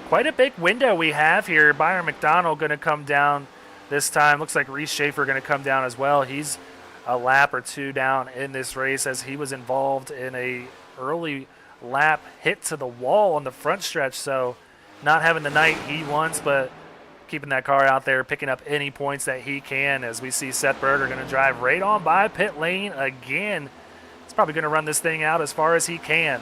quite a big window we have here. Byron McDonald going to come down this time. Looks like Reese Schaefer going to come down as well. He's a lap or 2 down in this race as he was involved in a early lap hit to the wall on the front stretch. So not having the night he wants, but keeping that car out there, picking up any points that he can as we see Seth Berger going to drive right on by pit lane again. He's probably going to run this thing out as far as he can.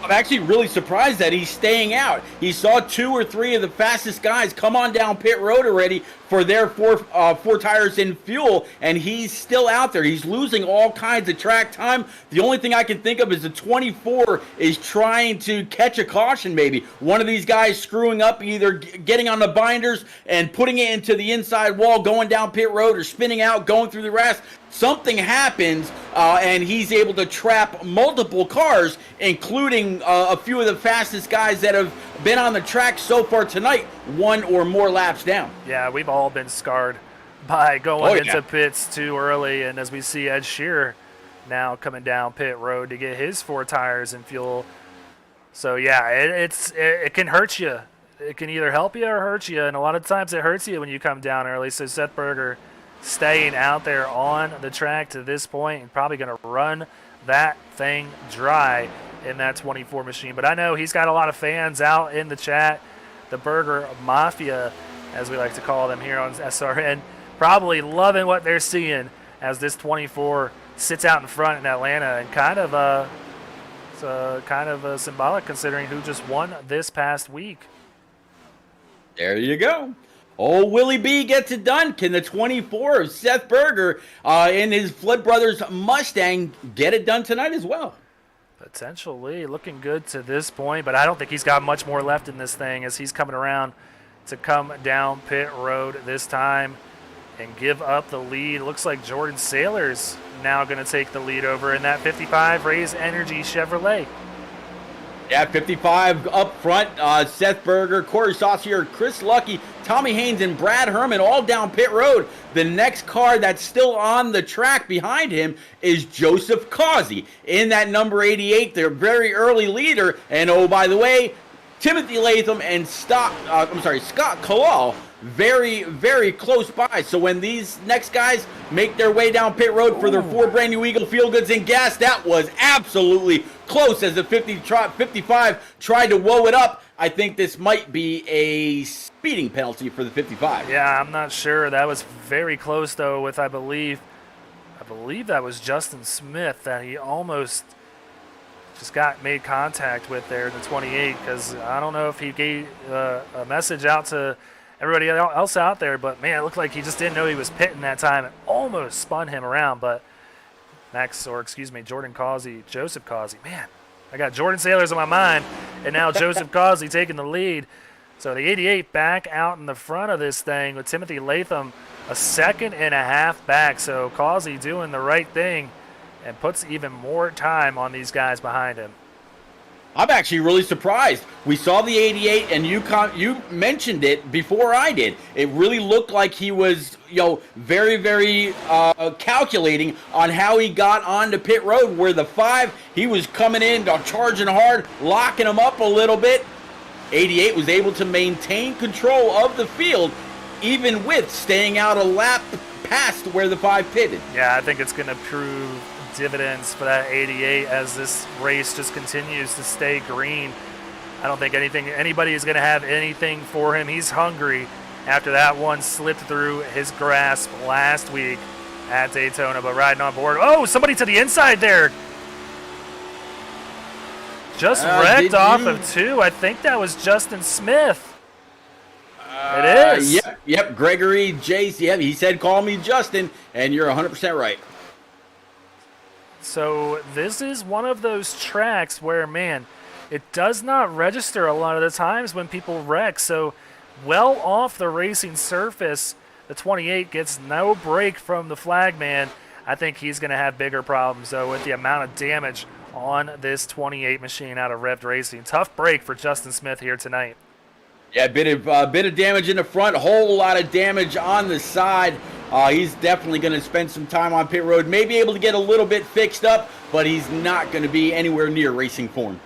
I'm actually really surprised that he's staying out. He saw 2 or 3 of the fastest guys come on down pit road already for their 4 tires in fuel, and he's still out there. He's losing all kinds of track time. The only thing I can think of is the 24 is trying to catch a caution maybe. One of these guys screwing up, either getting on the binders and putting it into the inside wall, going down pit road, or spinning out, going through the rest. Something happens, and he's able to trap multiple cars, including a few of the fastest guys that have been on the track so far tonight, 1 or more laps down. Yeah, we've all been scarred by going into pits too early, and as we see Ed Shearer now coming down pit road to get his 4 tires and fuel. So yeah, it can hurt you. It can either help you or hurt you, and a lot of times it hurts you when you come down early. So Seth Berger staying out there on the track to this point and probably going to run that thing dry in that 24 machine. But I know he's got a lot of fans out in the chat, the Berger Mafia, as we like to call them here on SRN, probably loving what they're seeing as this 24 sits out in front in Atlanta, and kind of symbolic considering who just won this past week. There you go. Oh, Willie B gets it done. Can the 24 of Seth Berger in his Flood Brothers Mustang get it done tonight as well? Potentially looking good to this point, but I don't think he's got much more left in this thing as he's coming around to come down pit road this time and give up the lead. Looks like Jordan Saylor's now going to take the lead over in that 55 Raise Energy Chevrolet. Yeah, 55 up front. Seth Berger, Corey Saucier, Chris Lucky, Tommy Haynes, and Brad Herman all down pit road. The next car that's still on the track behind him is Joseph Causey in that number 88, their very early leader. And oh, by the way, Timothy Latham and Scott Kalal very, very close by. So when these next guys make their way down pit road for their 4 brand new Eagle Feel Goods and gas, that was absolutely close as the 55 tried to woe it up. I think this might be a speeding penalty for the 55. Yeah, I'm not sure. That was very close though with I believe that was Justin Smith that he almost just made contact with there in the 28, because I don't know if he gave a message out to everybody else out there, but man, it looked like he just didn't know he was pitting that time. It almost spun him around, but Jordan Causey, Joseph Causey, man, I got Jordan Sailors on my mind, and now Joseph Causey taking the lead. So the 88 back out in the front of this thing with Timothy Latham a second and a half back. So Causey doing the right thing and puts even more time on these guys behind him. I'm actually really surprised. We saw the 88, and you mentioned it before I did. It really looked like he was, very, very calculating on how he got onto pit road. Where the 5, he was coming in, charging hard, locking him up a little bit. 88 was able to maintain control of the field, even with staying out a lap past where the 5 pitted. Yeah, I think it's going to prove dividends for that 88 as this race just continues to stay green. I don't think anybody is going to have anything for him. He's hungry after that one slipped through his grasp last week at Daytona, but riding on board. Oh, somebody to the inside there. Just wrecked off of 2. I think that was Justin Smith. It is. Yep. Gregory Jace. Yeah, he said, call me Justin, and you're 100% right. So this is one of those tracks where, man, it does not register a lot of the times when people wreck. So well off the racing surface, the 28 gets no break from the flagman. I think he's going to have bigger problems, though, with the amount of damage on this 28 machine out of Revved Racing. Tough break for Justin Smith here tonight. Yeah, bit of damage in the front, whole lot of damage on the side. He's definitely going to spend some time on pit road, maybe able to get a little bit fixed up, but he's not going to be anywhere near racing form.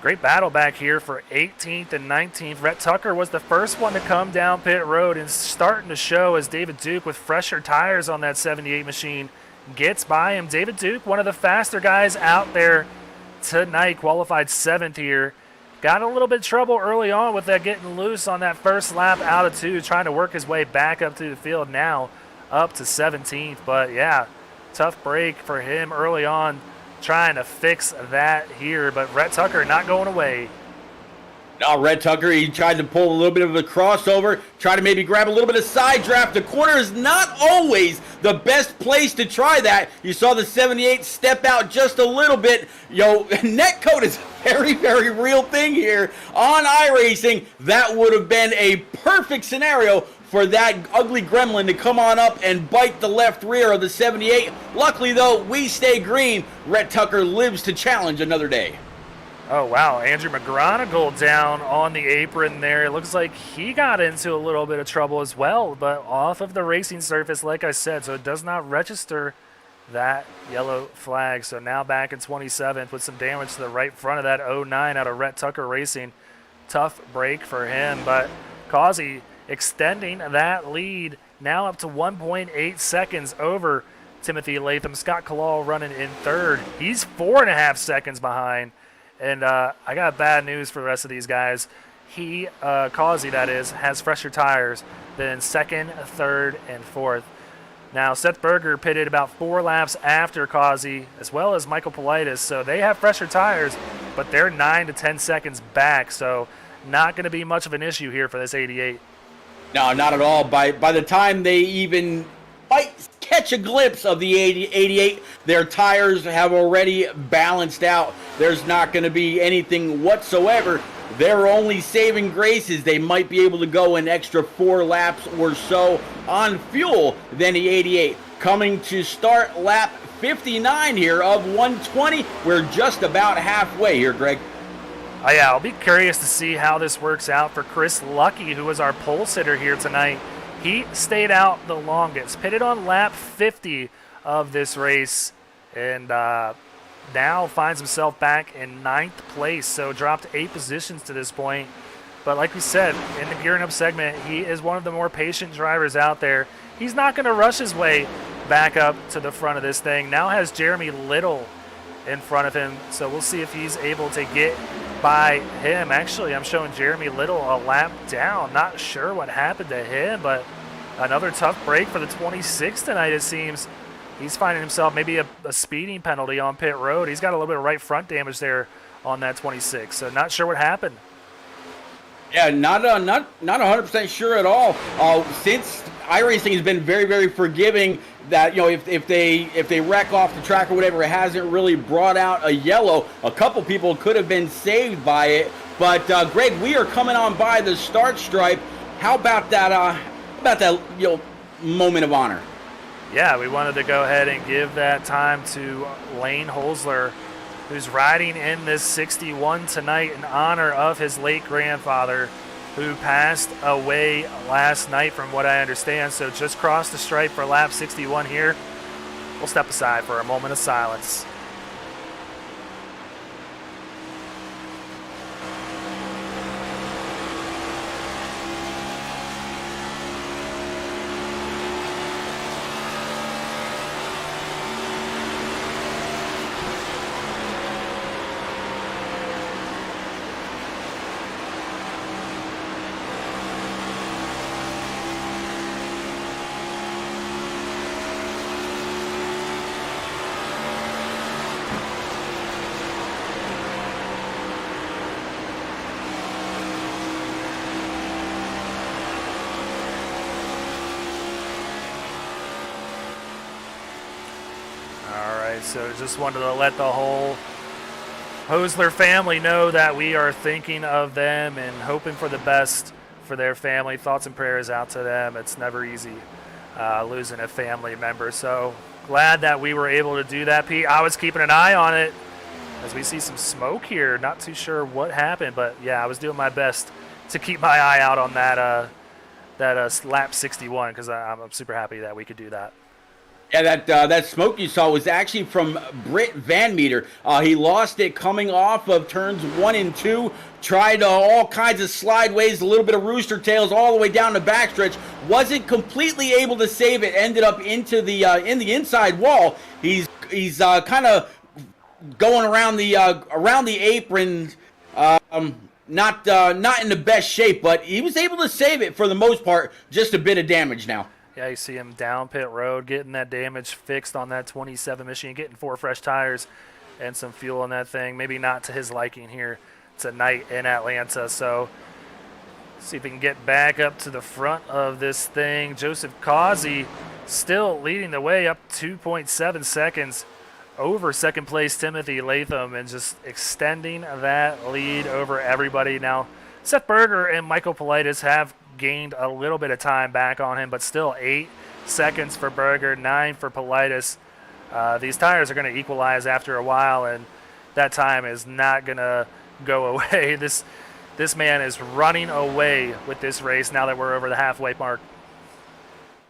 Great battle back here for 18th and 19th. Rhett Tucker was the first one to come down pit road and starting to show as David Duke with fresher tires on that 78 machine gets by him. David Duke, one of the faster guys out there tonight, qualified 7th here. Got a little bit of trouble early on with that getting loose on that first lap out of 2, trying to work his way back up to the field now up to 17th. But yeah, tough break for him early on, trying to fix that here. But Rhett Tucker not going away. Now, Rhett Tucker, he tried to pull a little bit of a crossover, try to maybe grab a little bit of side draft. The corner is not always the best place to try that. You saw the 78 step out just a little bit. Net code is a very, very real thing here on iRacing. That would have been a perfect scenario for that ugly gremlin to come on up and bite the left rear of the 78. Luckily, though, we stay green. Rhett Tucker lives to challenge another day. Oh, wow. Andrew McGronigal down on the apron there. It looks like he got into a little bit of trouble as well, but off of the racing surface, like I said, so it does not register that yellow flag. So now back in 27th with some damage to the right front of that 09 out of Rhett Tucker Racing. Tough break for him, but Causey extending that lead now up to 1.8 seconds over Timothy Latham. Scott Kalal running in 3rd. He's 4.5 seconds behind. And I got bad news for the rest of these guys. Causey, that is, has fresher tires than 2nd, 3rd, and 4th. Now, Seth Berger pitted about 4 laps after Causey, as well as Michael Politis. So they have fresher tires, but they're 9 to 10 seconds back. So not going to be much of an issue here for this 88. No, not at all. By the time they even might catch a glimpse of the 88, their tires have already balanced out. There's not going to be anything whatsoever. Their only saving grace is they might be able to go an extra 4 laps or so on fuel than the 88. Coming to start lap 59 here of 120. We're just about halfway here, Greg. Oh, yeah, I'll be curious to see how this works out for Chris Lucky, who was our pole sitter here tonight. He stayed out the longest, pitted on lap 50 of this race, and now finds himself back in 9th place, so dropped 8 positions to this point. But like we said, in the gearing up segment, he is one of the more patient drivers out there. He's not going to rush his way back up to the front of this thing. Now has Jeremy Little in front of him, so we'll see if he's able to get by him. Actually, I'm showing Jeremy Little a lap down. Not sure what happened to him, but another tough break for the 26 tonight, it seems. He's finding himself maybe a speeding penalty on pit road. He's got a little bit of right front damage there on that 26, so not sure what happened. Yeah, not 100% sure at all. Since iRacing has been very, very forgiving, that if they wreck off the track or whatever, it hasn't really brought out a yellow. A couple people could have been saved by it, but Greg, we are coming on by the start stripe. How about that? Moment of honor? Yeah, we wanted to go ahead and give that time to Lane Holzler, who's riding in this 61 tonight in honor of his late grandfather, who passed away last night from what I understand. So just crossed the stripe for lap 61 here. We'll step aside for a moment of silence. So just wanted to let the whole Hosler family know that we are thinking of them and hoping for the best for their family. Thoughts and prayers out to them. It's never easy losing a family member. So glad that we were able to do that, Pete. I was keeping an eye on it as we see some smoke here. Not too sure what happened, but yeah, I was doing my best to keep my eye out on that lap 61 because I'm super happy that we could do that. Yeah, that smoke you saw was actually from Britt Van Meter. He lost it coming off of turns 1 and 2. Tried all kinds of slideways, a little bit of rooster tails all the way down the backstretch. Wasn't completely able to save it. Ended up into the inside wall. He's kind of going around the apron. Not in the best shape, but he was able to save it for the most part. Just a bit of damage now. Yeah, you see him down pit road, getting that damage fixed on that 27 machine, getting 4 fresh tires and some fuel on that thing. Maybe not to his liking here tonight in Atlanta. So see if we can get back up to the front of this thing. Joseph Causey still leading the way, up 2.7 seconds over second place Timothy Latham, and just extending that lead over everybody. Now, Seth Berger and Michael Politis have gained a little bit of time back on him, but still 8 seconds for Berger, 9 for Politis. These tires are going to equalize after a while, and that time is not going to go away. This man is running away with this race now that we're over the halfway mark.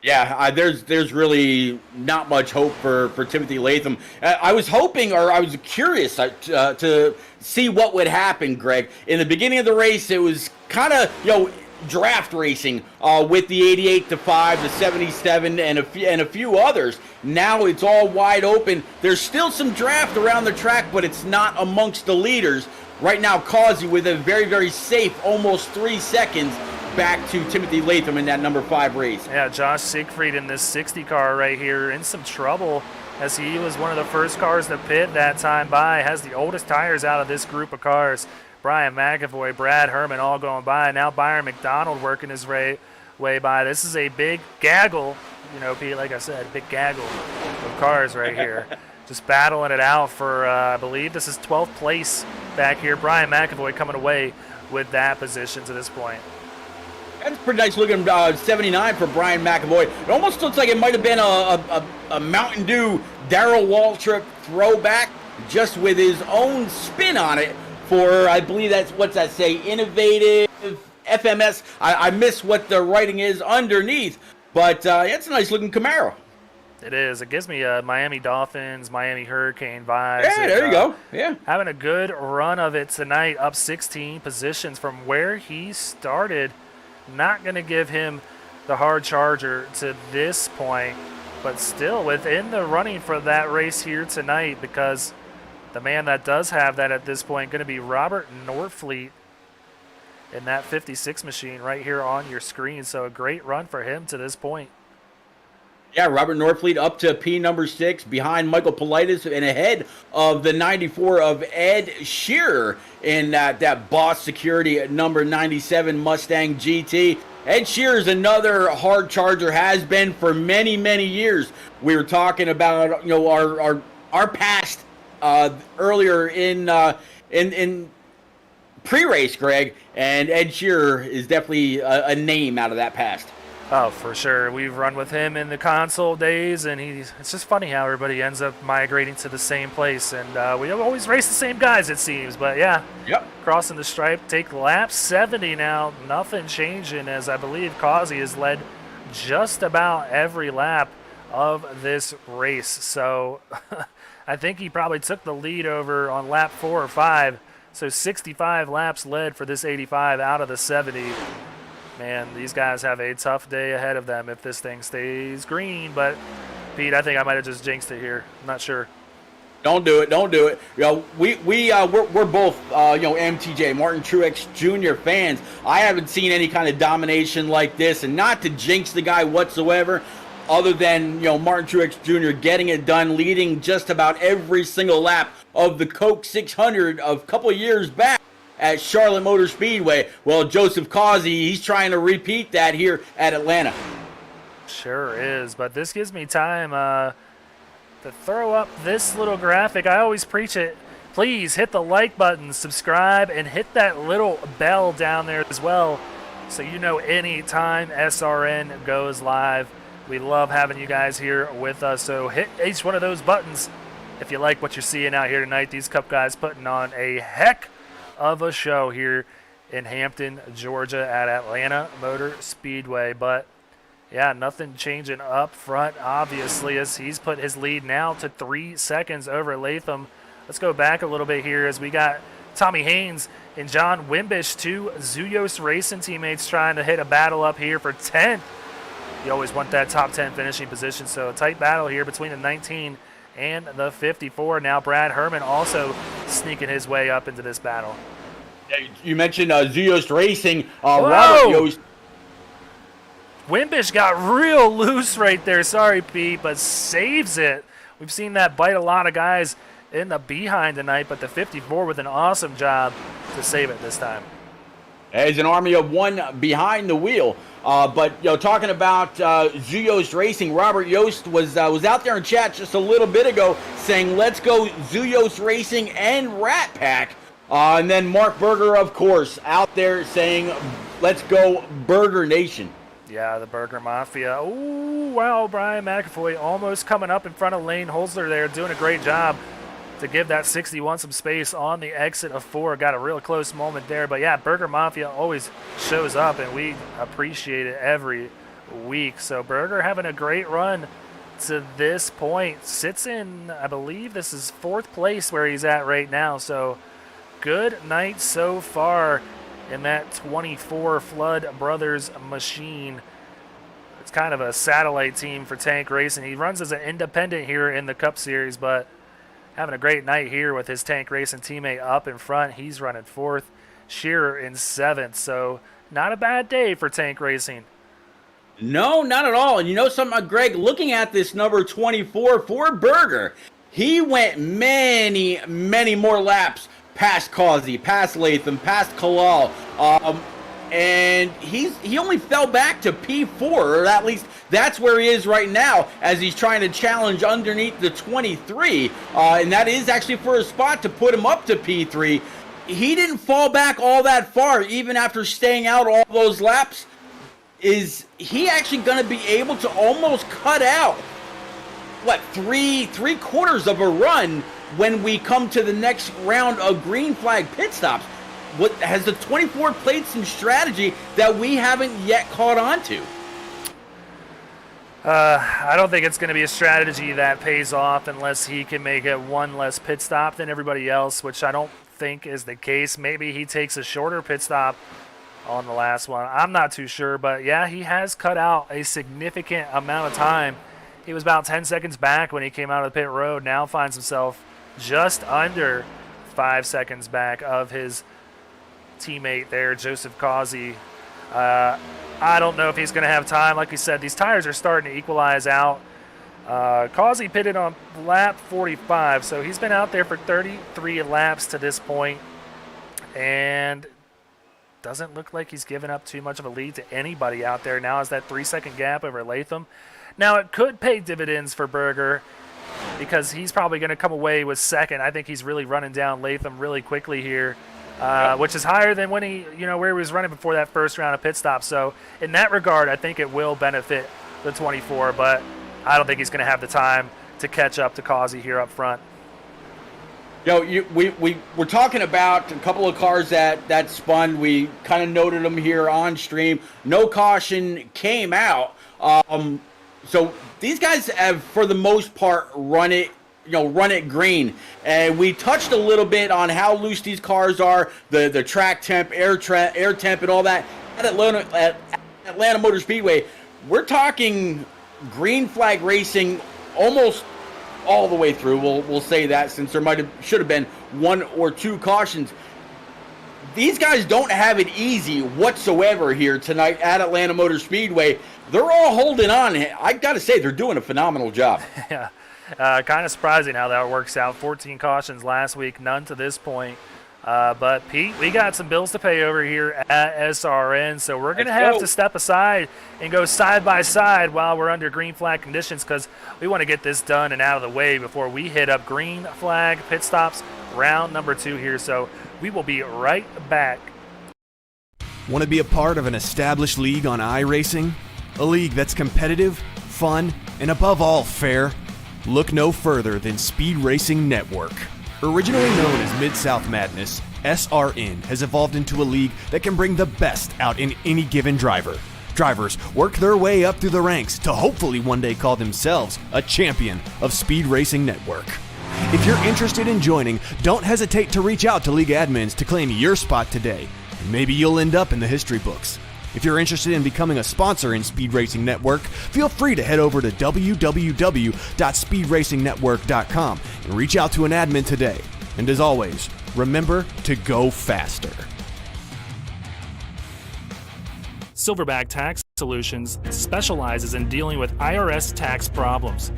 Yeah, there's really not much hope for Timothy Latham. I was hoping, or I was curious to see what would happen, Greg. In the beginning of the race, it was kind of, draft racing with the 88-5, the 77, and a few others. Now it's all wide open. There's still some draft around the track, but it's not amongst the leaders. Right now, Causey with a very, very safe, almost 3 seconds back to Timothy Latham in that number 5 race. Yeah, Josh Siegfried in this 60 car right here in some trouble, as he was one of the first cars to pit that time by. Has the oldest tires out of this group of cars. Brian McAvoy, Brad Herman all going by. Now Byron McDonald working his way way by. This is a big gaggle, Pete, like I said, big gaggle of cars right here. Just battling it out for, I believe this is 12th place back here. Brian McAvoy coming away with that position to this point. That's pretty nice looking 79 for Brian McAvoy. It almost looks like it might have been a Mountain Dew Darrell Waltrip throwback, just with his own spin on it for, I believe that's, what's that say, innovative FMS. I miss what the writing is underneath, but it's a nice looking Camaro. It is. It gives me a Miami Dolphins, Miami Hurricane vibes. Yeah, there you go. Yeah. Having a good run of it tonight, up 16 positions from where he started. Not going to give him the hard charger to this point, but still within the running for that race here tonight, because the man that does have that at this point going to be Robert Norfleet in that 56 machine right here on your screen. So a great run for him to this point. Yeah, Robert Norfleet up to P number 6 behind Michael Politis and ahead of the 94 of Ed Shearer in that Boss Security number 97 Mustang GT. Ed Shearer is another hard charger, has been for many, many years. We were talking about our past earlier in pre-race, Greg, and Ed Shearer is definitely a name out of that past. Oh, for sure. We've run with him in the console days, and it's just funny how everybody ends up migrating to the same place. And we always race the same guys, it seems. But, yeah, yep. Crossing the stripe, take lap 70 now. Nothing changing, as I believe Causey has led just about every lap of this race. So I think he probably took the lead over on lap 4 or 5. So 65 laps led for this 85 out of the 70. Man, these guys have a tough day ahead of them if this thing stays green. But, Pete, I think I might have just jinxed it here. I'm not sure. Don't do it. Don't do it. We're both MTJ, Martin Truex Jr. fans. I haven't seen any kind of domination like this, and not to jinx the guy whatsoever, other than Martin Truex Jr. getting it done, leading just about every single lap of the Coke 600 of a couple of years back at Charlotte Motor Speedway. Well, Joseph Causey, he's trying to repeat that here at Atlanta. Sure is, but this gives me time to throw up this little graphic. I always preach it. Please hit the like button, subscribe, and hit that little bell down there as well, so you know anytime SRN goes live. We love having you guys here with us, so hit each one of those buttons if you like what you're seeing out here tonight. These Cup guys putting on a heck of a show here in Hampton, Georgia at Atlanta Motor Speedway. But yeah, nothing changing up front, obviously, as he's put his lead now to 3 seconds over Latham. Let's go back a little bit here as we got Tommy Haynes and John Wimbish, two Zuyos Racing teammates, trying to hit a battle up here for 10th. You always want that top 10 finishing position, so a tight battle here between the 19 and the 54. Now Brad Herman also sneaking his way up into this battle. Yeah, you mentioned Zuyos Racing. Robert Yost. Wimbish got real loose right there. Sorry, Pete, but saves it. We've seen that bite a lot of guys in the behind tonight, but the 54 with an awesome job to save it this time. As an army of one behind the wheel. But talking about Zuyos Racing, Robert Yost was out there in chat just a little bit ago saying, "Let's go Zuyos Racing and Rat Pack." And then Mark Berger, of course, out there saying, "Let's go Burger Nation." Yeah, the Burger Mafia. Oh, wow, Brian McAvoy almost coming up in front of Lane Holzler there, doing a great job to give that 61 some space on the exit of 4. Got a real close moment there. But yeah, Burger Mafia always shows up, and we appreciate it every week. So Burger having a great run to this point. Sits in, I believe this is 4th place where he's at right now. So good night so far in that 24 Flood Brothers machine. It's kind of a satellite team for Tank Racing. He runs as an independent here in the Cup Series, but having a great night here with his Tank Racing teammate up in front. He's running 4th, Shearer in 7th, so not a bad day for Tank Racing. No, not at all. And you know something, Greg, looking at this number 24 for Berger, he went many, many more laps past Causey, past Latham, past Kalal. and he only fell back to P4, or at least that's where he is right now, as he's trying to challenge underneath the 23, and that is actually for a spot to put him up to P3. He didn't fall back all that far, even after staying out all those laps. Is he actually going to be able to almost cut out, three quarters of a run when we come to the next round of green flag pit stops? What has the 24 played some strategy that we haven't yet caught on to? I don't think it's going to be a strategy that pays off unless he can make it one less pit stop than everybody else, which I don't think is the case. Maybe he takes a shorter pit stop on the last one. I'm not too sure, but yeah, he has cut out a significant amount of time. He was about 10 seconds back when he came out of the pit road. Now finds himself just under 5 seconds back of his teammate there, Joseph Causey. I don't know if he's going to have time. Like we said, these tires are starting to equalize out. Causey pitted on lap 45, so he's been out there for 33 laps to this point, and doesn't look like he's given up too much of a lead to anybody out there. Now is that 3-second gap over Latham. Now it could pay dividends for Berger because he's probably going to come away with second. I think he's really running down Latham really quickly here. Which is higher than when where he was running before that first round of pit stops. So in that regard, I think it will benefit the 24, but I don't think he's going to have the time to catch up to Causey here up front. We're talking about a couple of cars that spun. We kind of noted them here on stream. No caution came out. So these guys have, for the most part, run it green. And we touched a little bit on how loose these cars are, the track temp, air temp, and all that at Atlanta Motor Speedway. We're talking green flag racing almost all the way through. We'll say that, since there should have been one or two cautions. These guys don't have it easy whatsoever here tonight at Atlanta Motor Speedway. They're all holding on. I got to say, they're doing a phenomenal job. Yeah. Kind of surprising how that works out. 14 cautions last week, none to this point. But, Pete, we got some bills to pay over here at SRN, so we're going to have to step aside and go side by side while we're under green flag conditions, because we want to get this done and out of the way before we hit up green flag pit stops round number 2 here. So we will be right back. Want to be a part of an established league on iRacing? A league that's competitive, fun, and above all fair? Look no further than Speed Racing Network. Originally known as Mid-South Madness, SRN has evolved into a league that can bring the best out in any given driver. Drivers work their way up through the ranks to hopefully one day call themselves a champion of Speed Racing Network. If you're interested in joining, don't hesitate to reach out to league admins to claim your spot today. Maybe you'll end up in the history books. If you're interested in becoming a sponsor in Speed Racing Network, feel free to head over to www.speedracingnetwork.com and reach out to an admin today. And as always, remember to go faster. Silverback Tax Solutions specializes in dealing with IRS tax problems.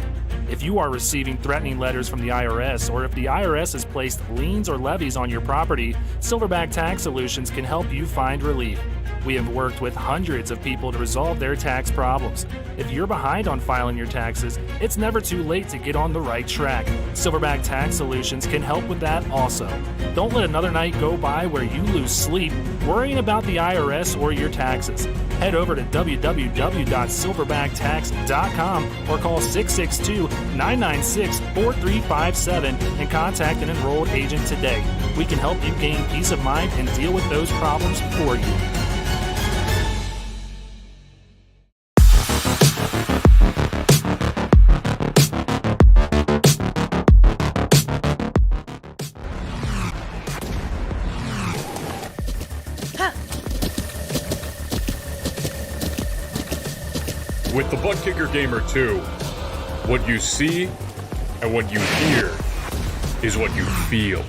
If you are receiving threatening letters from the IRS, or if the IRS has placed liens or levies on your property, Silverback Tax Solutions can help you find relief. We have worked with hundreds of people to resolve their tax problems. If you're behind on filing your taxes, it's never too late to get on the right track. Silverback Tax Solutions can help with that also. Don't let another night go by where you lose sleep worrying about the IRS or your taxes. Head over to www.silverbacktx.com or call 662-996-4357 and contact an enrolled agent today. We can help you gain peace of mind and deal with those problems for you. With the Butt Kicker Gamer 2, what you see and what you hear is what you feel.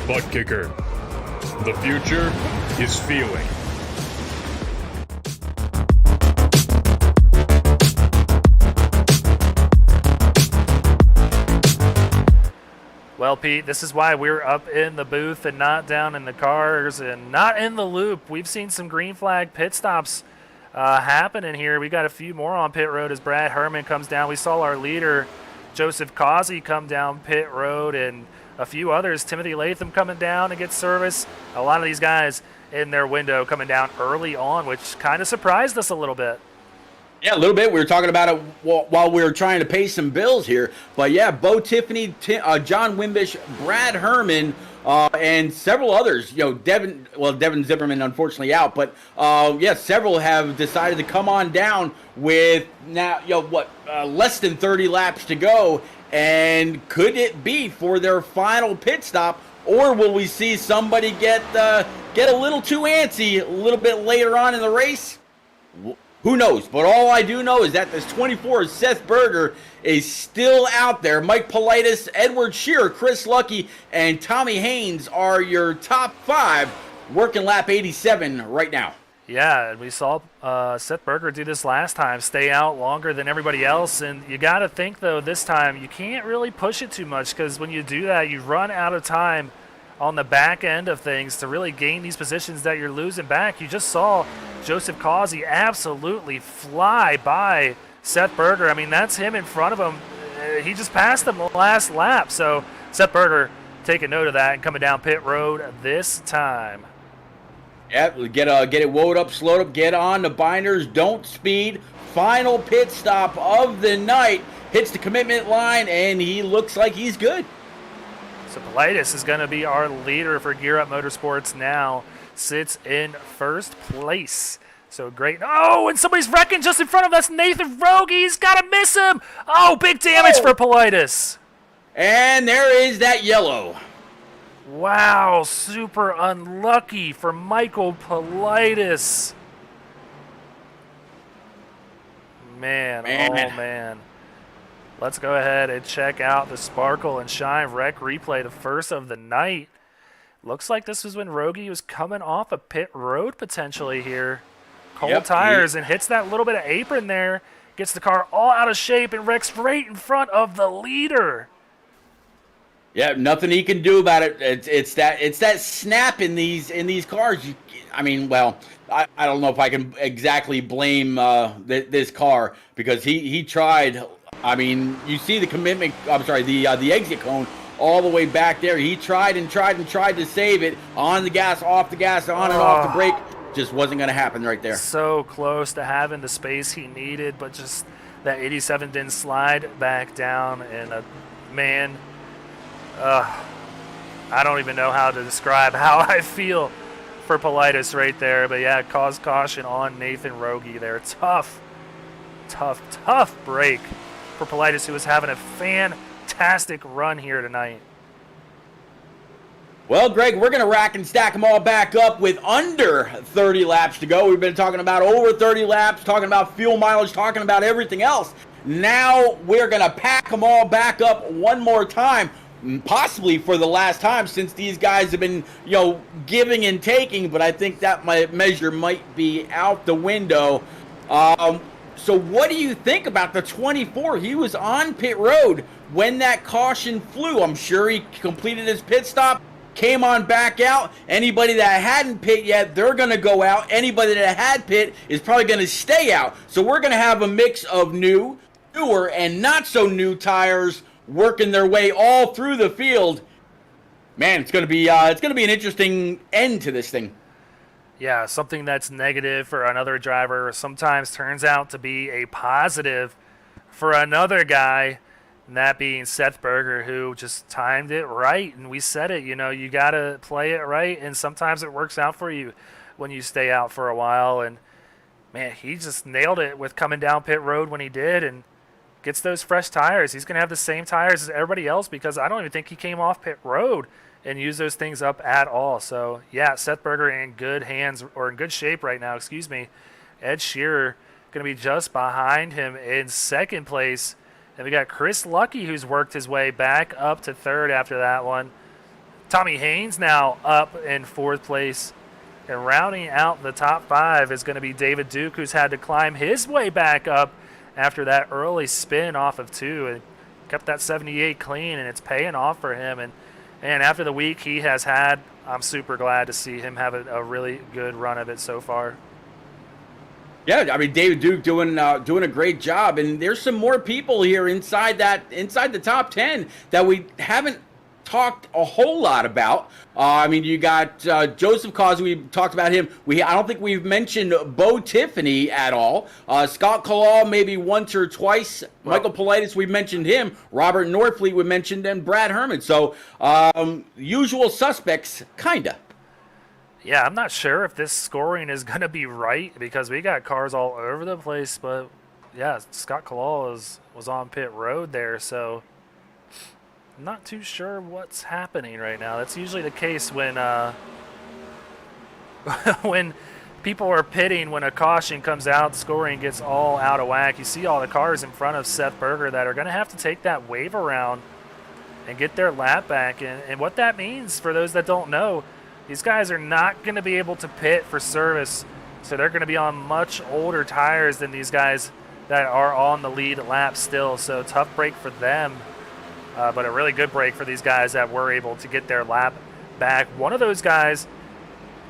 Butt Kicker. The future is feeling. Well, Pete, this is why we're up in the booth and not down in the cars and not in the loop. We've seen some green flag pit stops happening here. We got a few more on pit road as Brad Herman comes down. We saw our leader, Joseph Causey, come down pit road, and a few others. Timothy Latham coming down to get service. A lot of these guys in their window coming down early on, which kind of surprised us a little bit. Yeah, a little bit. We were talking about it while we were trying to pay some bills here. But yeah, Bo Tiffany, John Wimbish, Brad Herman, and several others. Devin Zimmerman unfortunately out, but yeah, several have decided to come on down with now, less than 30 laps to go. And could it be for their final pit stop, or will we see somebody get a little too antsy a little bit later on in the race? Who knows? But all I do know is that this 24 Seth Berger is still out there. Mike Politis, Edward Shearer, Chris Lucky, and Tommy Haynes are your top 5 working lap 87 right now. Yeah, and we saw Seth Berger do this last time, stay out longer than everybody else. And you got to think, though, this time you can't really push it too much, because when you do that, you run out of time on the back end of things to really gain these positions that you're losing back. You just saw Joseph Causey absolutely fly by Seth Berger. I mean, that's him in front of him. He just passed him the last lap. So Seth Berger taking note of that and coming down pit road this time. Yep, get it woed up, slowed up, get on the binders, don't speed. Final pit stop of the night. Hits the commitment line, and he looks like he's good. So Politis is going to be our leader for Gear Up Motorsports now. Sits in first place. So great. Oh, and somebody's wrecking just in front of us. Nathan Rogie. He's got to miss him. Oh, big damage for Politis. And there is that yellow. Wow, super unlucky for Michael Politis. Man, oh man. Let's go ahead and check out the Sparkle and Shine Wreck replay, the first of the night. Looks like this was when Rogie was coming off a pit road potentially here. Cold tires and hits that little bit of apron there. Gets the car all out of shape and wrecks right in front of the leader. Yeah, nothing he can do about it. It's that snap in these cars. I don't know if I can exactly blame this car, because he tried. I mean, you see the commitment. I'm sorry, the exit cone all the way back there. He tried and tried and tried to save it. On the gas, off the gas, on and off the brake. Just wasn't going to happen right there. So close to having the space he needed, but just that 87 didn't slide back down. And I don't even know how to describe how I feel for Politis right there. But yeah, caused caution on Nathan Rogie there. Tough break for Politis, who was having a fantastic run here tonight. Well, Greg, we're going to rack and stack them all back up with under 30 laps to go. We've been talking about over 30 laps, talking about fuel mileage, talking about everything else. Now we're going to pack them all back up one more time, possibly for the last time, since these guys have been, giving and taking, but I think that measure might be out the window. So what do you think about the 24? He was on pit road when that caution flew. I'm sure he completed his pit stop, came on back out. Anybody that hadn't pit yet, they're going to go out. Anybody that had pit is probably going to stay out. So we're going to have a mix of newer, and not so new tires working their way all through the field. Man, it's going to be an interesting end to this thing. Yeah, something that's negative for another driver sometimes turns out to be a positive for another guy, and that being Seth Berger, who just timed it right. And we said it, you got to play it right, and sometimes it works out for you when you stay out for a while. And, man, he just nailed it with coming down pit road when he did and gets those fresh tires. He's going to have the same tires as everybody else, because I don't even think he came off pit road and used those things up at all. So, yeah, Seth Berger in good hands, or in good shape right now, Ed Shearer going to be just behind him in second place. And we got Chris Lucky, who's worked his way back up to third after that one. Tommy Haynes now up in fourth place. And rounding out the top 5 is going to be David Duke, who's had to climb his way back up after that early spin off of 2. And kept that 78 clean, and it's paying off for him. And after the week he has had, I'm super glad to see him have a really good run of it so far. Yeah, I mean, David Duke doing a great job, and there's some more people here inside the top 10 that we haven't talked a whole lot about. I mean, you got Joseph Causey. We talked about him. I don't think we've mentioned Bo Tiffany at all. Scott Kalal maybe once or twice. Michael Politis, we've mentioned him. Robert Norfleet, we mentioned, and Brad Herman. So usual suspects, kinda. Yeah, I'm not sure if this scoring is going to be right because we got cars all over the place. But, yeah, Scott Kalal was on pit road there, so I'm not too sure what's happening right now. That's usually the case when when people are pitting, when a caution comes out, scoring gets all out of whack. You see all the cars in front of Seth Berger that are going to have to take that wave around and get their lap back. And what that means, for those that don't know, these guys are not going to be able to pit for service, so they're going to be on much older tires than these guys that are on the lead lap still. So tough break for them, but a really good break for these guys that were able to get their lap back. One of those guys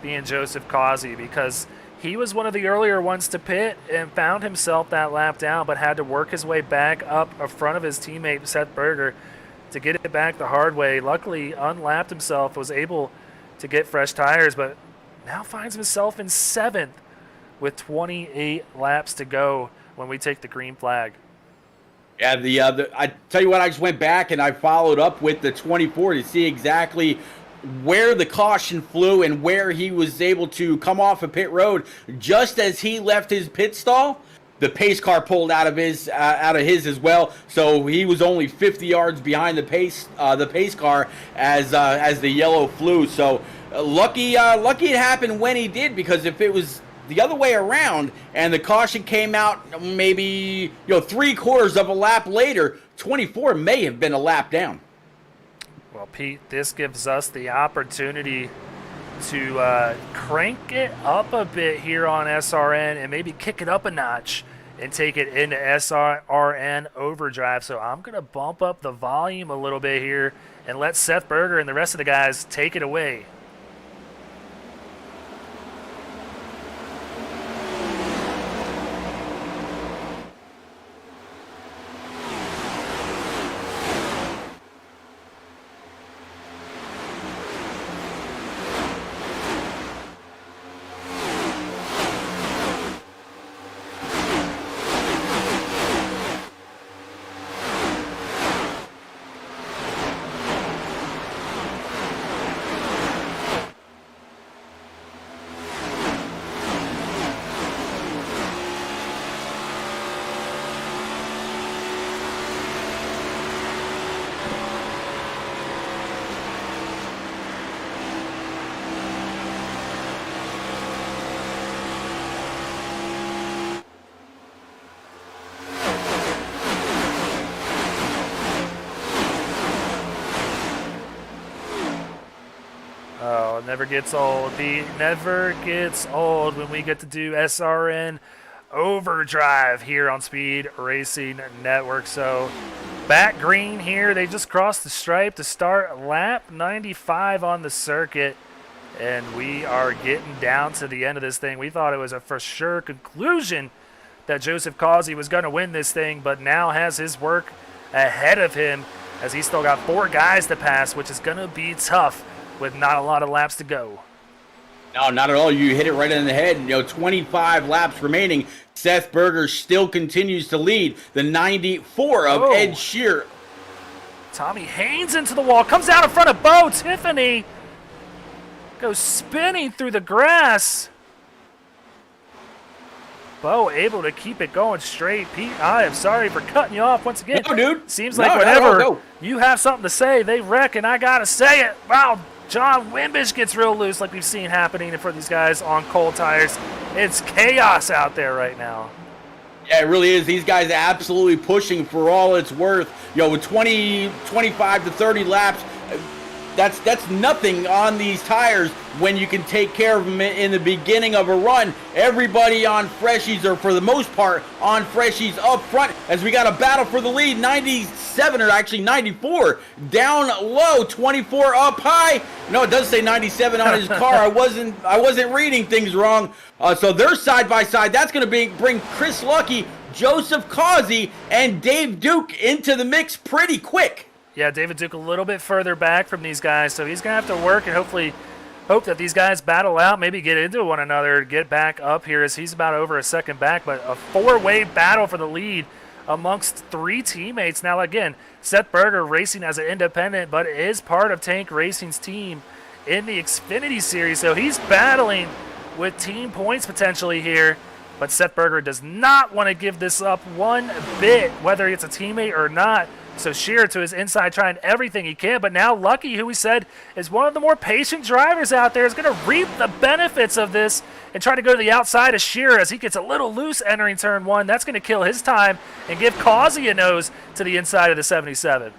being Joseph Causey, because he was one of the earlier ones to pit and found himself that lap down, but had to work his way back up in front of his teammate Seth Berger to get it back the hard way. Luckily, unlapped himself, was able to get fresh tires, but now finds himself in 7th with 28 laps to go when we take the green flag. Yeah, I tell you what, I just went back and I followed up with the 24 to see exactly where the caution flew and where he was able to come off of pit road. Just as he left his pit stall, the pace car pulled out of his as well. So he was only 50 yards behind the pace car as the yellow flew. So lucky it happened when he did, because if it was the other way around and the caution came out maybe 3/4 of a lap later, 24 may have been a lap down. Well, Pete, this gives us the opportunity to crank it up a bit here on SRN and maybe kick it up a notch and take it into SRN overdrive. So I'm going to bump up the volume a little bit here and let Seth Berger and the rest of the guys take it away. Oh, it never gets old. Pete, never gets old when we get to do SRN overdrive here on Speed Racing Network. So back green here. They just crossed the stripe to start lap 95 on the circuit. And we are getting down to the end of this thing. We thought it was a for sure conclusion that Joseph Causey was going to win this thing, but now has his work ahead of him as he's still got 4 guys to pass, which is going to be tough with not a lot of laps to go. No, not at all. You hit it right in the head. 25 laps remaining. Seth Berger still continues to lead. The 94 of Ed Shear. Tommy Haynes into the wall. Comes out in front of Bo Tiffany. Goes spinning through the grass. Bo able to keep it going straight. Pete, I am sorry for cutting you off once again. No, dude. Seems like whenever you have something to say, they wreck, and I got to say it. Wow, John Wimbish gets real loose like we've seen happening for these guys on cold tires. It's chaos out there right now. Yeah, it really is. These guys are absolutely pushing for all it's worth. With 25 to 30 laps, That's nothing on these tires when you can take care of them in the beginning of a run. Everybody on freshies, or for the most part on freshies up front, as we got a battle for the lead. 97, or actually 94 down low, 24 up high. No, it does say 97 on his car. I wasn't reading things wrong. So they're side by side. That's going to bring Chris Lucky, Joseph Causey, and Dave Duke into the mix pretty quick. Yeah, David Duke a little bit further back from these guys, so he's going to have to work and hopefully hope that these guys battle out, maybe get into one another, get back up here, as he's about over a second back. But a four-way battle for the lead amongst three teammates. Now, again, Seth Berger racing as an independent, but is part of Tank Racing's team in the Xfinity Series, so he's battling with team points potentially here. But Seth Berger does not want to give this up one bit, whether it's a teammate or not. So Shearer to his inside, trying everything he can. But now Lucky, who we said is one of the more patient drivers out there, is going to reap the benefits of this and try to go to the outside of Shearer as he gets a little loose entering turn one. That's going to kill his time and give Causey a nose to the inside of the 77.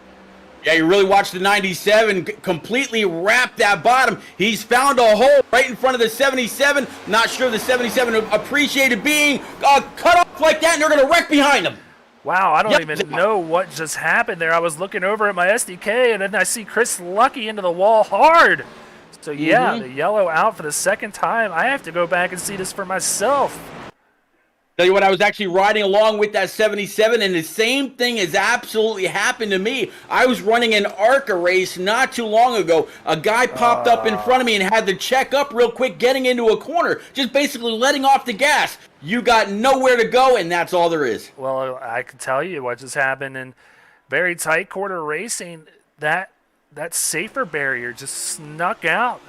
Yeah, you really watched the 97 completely wrap that bottom. He's found a hole right in front of the 77. Not sure the 77 appreciated being cut off like that, and they're going to wreck behind him. Wow, I don't even know what just happened there. I was looking over at my SDK, and then I see Chris Lucky into the wall hard. So, yeah, the yellow out for the second time. I have to go back and see this for myself. Tell you what, I was actually riding along with that 77, and the same thing has absolutely happened to me. I was running an ARCA race not too long ago. A guy popped up in front of me and had to check up real quick getting into a corner, just basically letting off the gas. You got nowhere to go, and that's all there is. Well, I can tell you what just happened in very tight quarter racing. That safer barrier just snuck out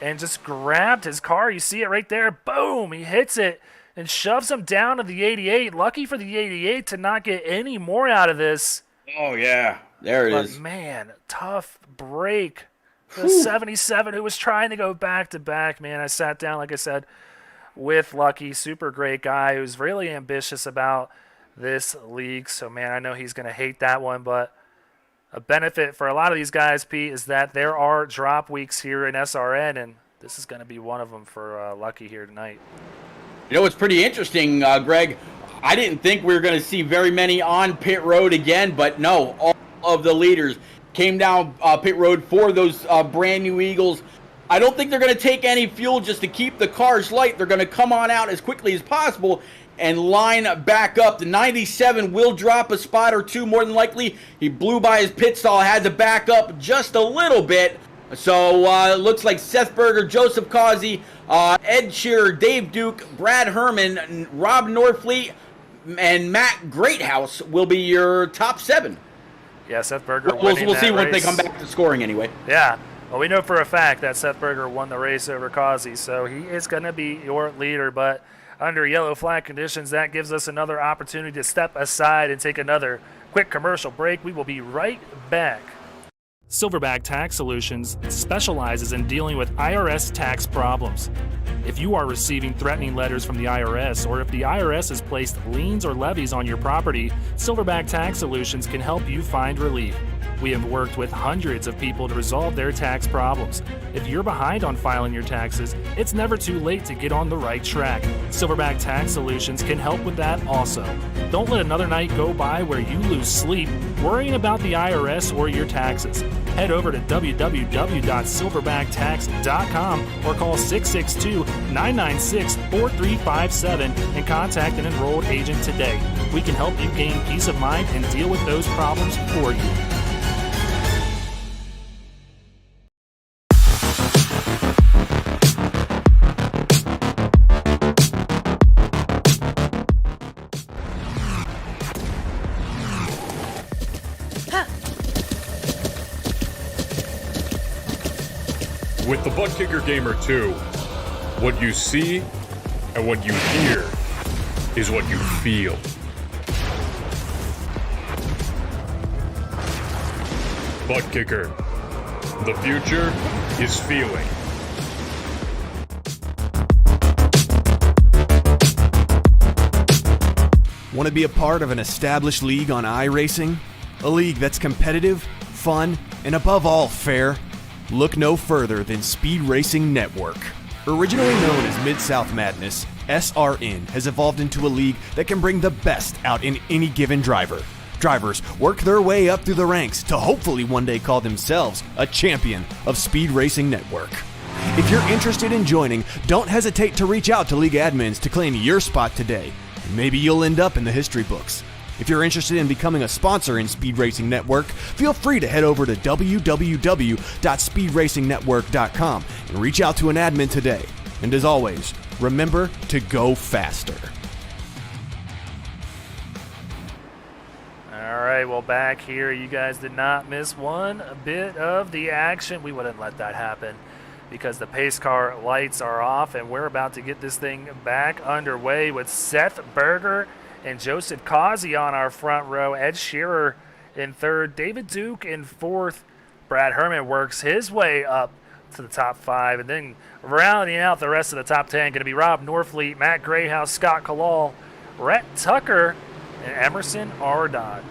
and just grabbed his car. You see it right there. Boom! He hits it and shoves him down to the 88. Lucky for the 88 to not get any more out of this. Oh, yeah. There it is. But, man, tough break. The 77 who was trying to go back-to-back, man. I sat down, like I said, with Lucky. Super great guy who's really ambitious about this league. So, man, I know he's going to hate that one. But a benefit for a lot of these guys, Pete, is that there are drop weeks here in SRN, and this is going to be one of them for Lucky here tonight. You know, it's pretty interesting, Greg. I didn't think we were going to see very many on pit road again, but no, all of the leaders came down pit road for those brand new Eagles. I don't think they're going to take any fuel just to keep the cars light. They're going to come on out as quickly as possible and line back up. The 97 will drop a spot or two more than likely. He blew by his pit stall, had to back up just a little bit. So it looks like Seth Berger, Joseph Causey, Ed Shearer, Dave Duke, Brad Herman, Rob Norfleet, and Matt Greathouse will be your top seven. Yeah, Seth Berger We'll winning see that when they race. come back to scoring anyway. Yeah. Well, we know for a fact that Seth Berger won the race over Causey, so he is going to be your leader. But under yellow flag conditions, that gives us another opportunity to step aside and take another quick commercial break. We will be right back. Silverback Tax Solutions specializes in dealing with IRS tax problems. If you are receiving threatening letters from the IRS, or if the IRS has placed liens or levies on your property, Silverback Tax Solutions can help you find relief. We have worked with hundreds of people to resolve their tax problems. If you're behind on filing your taxes, it's never too late to get on the right track. Silverback Tax Solutions can help with that also. Don't let another night go by where you lose sleep worrying about the IRS or your taxes. Head over to www.silverbacttax.com or call 662-996-4357 and contact an enrolled agent today. We can help you gain peace of mind and deal with those problems for you. With the Butt Kicker Gamer 2, what you see and what you hear is what you feel. Butt Kicker. The future is feeling. Want to be a part of an established league on iRacing? A league that's competitive, fun, and above all fair? Look no further than Speed Racing Network. Originally known as Mid-South Madness, SRN has evolved into a league that can bring the best out in any given driver. Drivers work their way up through the ranks to hopefully one day call themselves a champion of Speed Racing Network. If you're interested in joining, don't hesitate to reach out to league admins to claim your spot today, and maybe you'll end up in the history books. If you're interested in becoming a sponsor in Speed Racing Network, feel free to head over to www.speedracingnetwork.com and reach out to an admin today. And as always, remember to go faster. All right, well, back here, you guys did not miss one bit of the action. We wouldn't let that happen because the pace car lights are off, and we're about to get this thing back underway with Seth Berger and Joseph Causey on our front row. Ed Shearer in third, David Duke in fourth. Brad Herman works his way up to the top 5, and then rounding out the rest of the top 10 going to be Rob Norfleet, Matt Grayhouse, Scott Kalal, Rhett Tucker, and Emerson Ardon.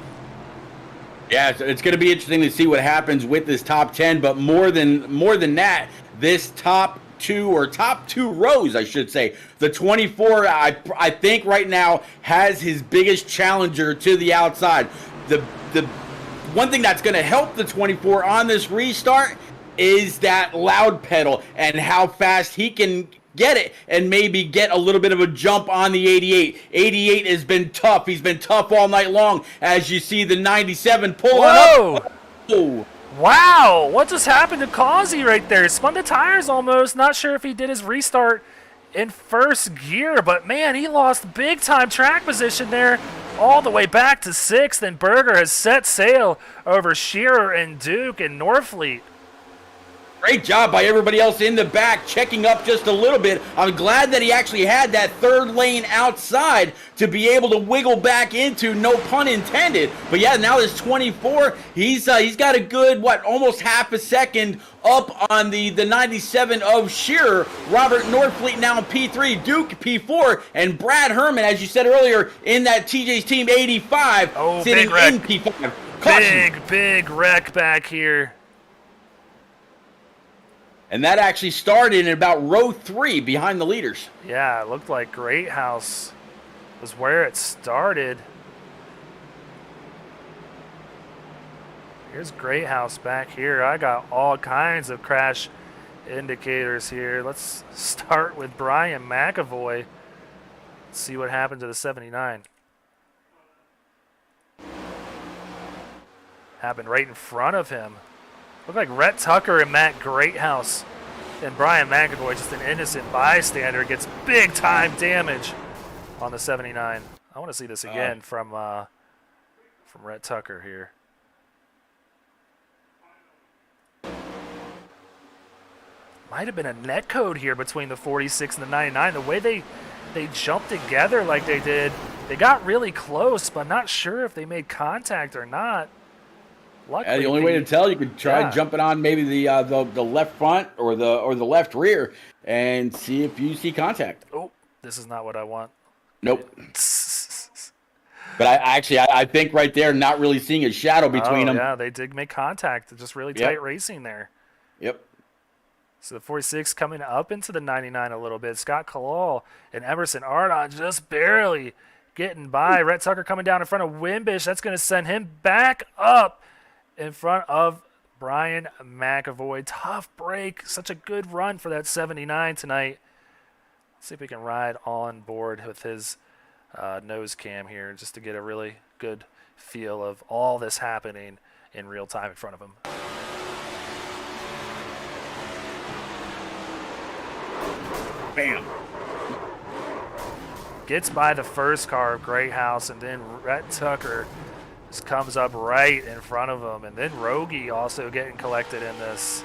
Yeah, it's going to be interesting to see what happens with this top 10, but more than that, this top two rows, I should say. The 24, I think right now has his biggest challenger to the outside. The one thing that's going to help the 24 on this restart is that loud pedal and how fast he can get it and maybe get a little bit of a jump on the 88. 88 has been tough. He's been tough all night long, as you see the 97 pulling up. Oh. Wow, what just happened to Causey right there? Spun the tires almost. Not sure if he did his restart in first gear, but man, he lost big time track position there all the way back to 6th, and Berger has set sail over Shearer and Duke and Norfleet. Great job by everybody else in the back, checking up just a little bit. I'm glad that he actually had that third lane outside to be able to wiggle back into, no pun intended. But yeah, now this 24, he's got a good, almost half a second up on the 97 of Shearer. Robert Norfleet now in P3, Duke P4, and Brad Herman, as you said earlier, in that TJ's team 85, sitting in P5. Caution. Big wreck back here. And that actually started in about row 3 behind the leaders. Yeah, it looked like Greathouse was where it started. Here's Greathouse back here. I got all kinds of crash indicators here. Let's start with Brian McAvoy. Let's see what happened to the 79. Happened right in front of him. Looked like Rhett Tucker and Matt Greathouse, and Brian McAvoy, just an innocent bystander, gets big time damage on the 79. I want to see this again from Rhett Tucker here. Might have been a net code here between the 46 and the 99. The way they jumped together like they did, they got really close, but not sure if they made contact or not. Luckily, the only way to tell, you could try jumping on maybe the left front or the left rear and see if you see contact. Oh, this is not what I want. Nope. But I think right there, not really seeing a shadow between them. Yeah, they did make contact. Just really tight racing there. Yep. So the 46 coming up into the 99 a little bit. Scott Kalal and Emerson Ardon just barely getting by. Rhett Tucker coming down in front of Wimbish. That's going to send him back up in front of Brian McAvoy. Tough break. Such a good run for that 79 tonight. Let's see if we can ride on board with his nose cam here just to get a really good feel of all this happening in real time in front of him. Bam. Gets by the first car of Greathouse, and then Rhett Tucker just comes up right in front of him, and then Rogie also getting collected in this.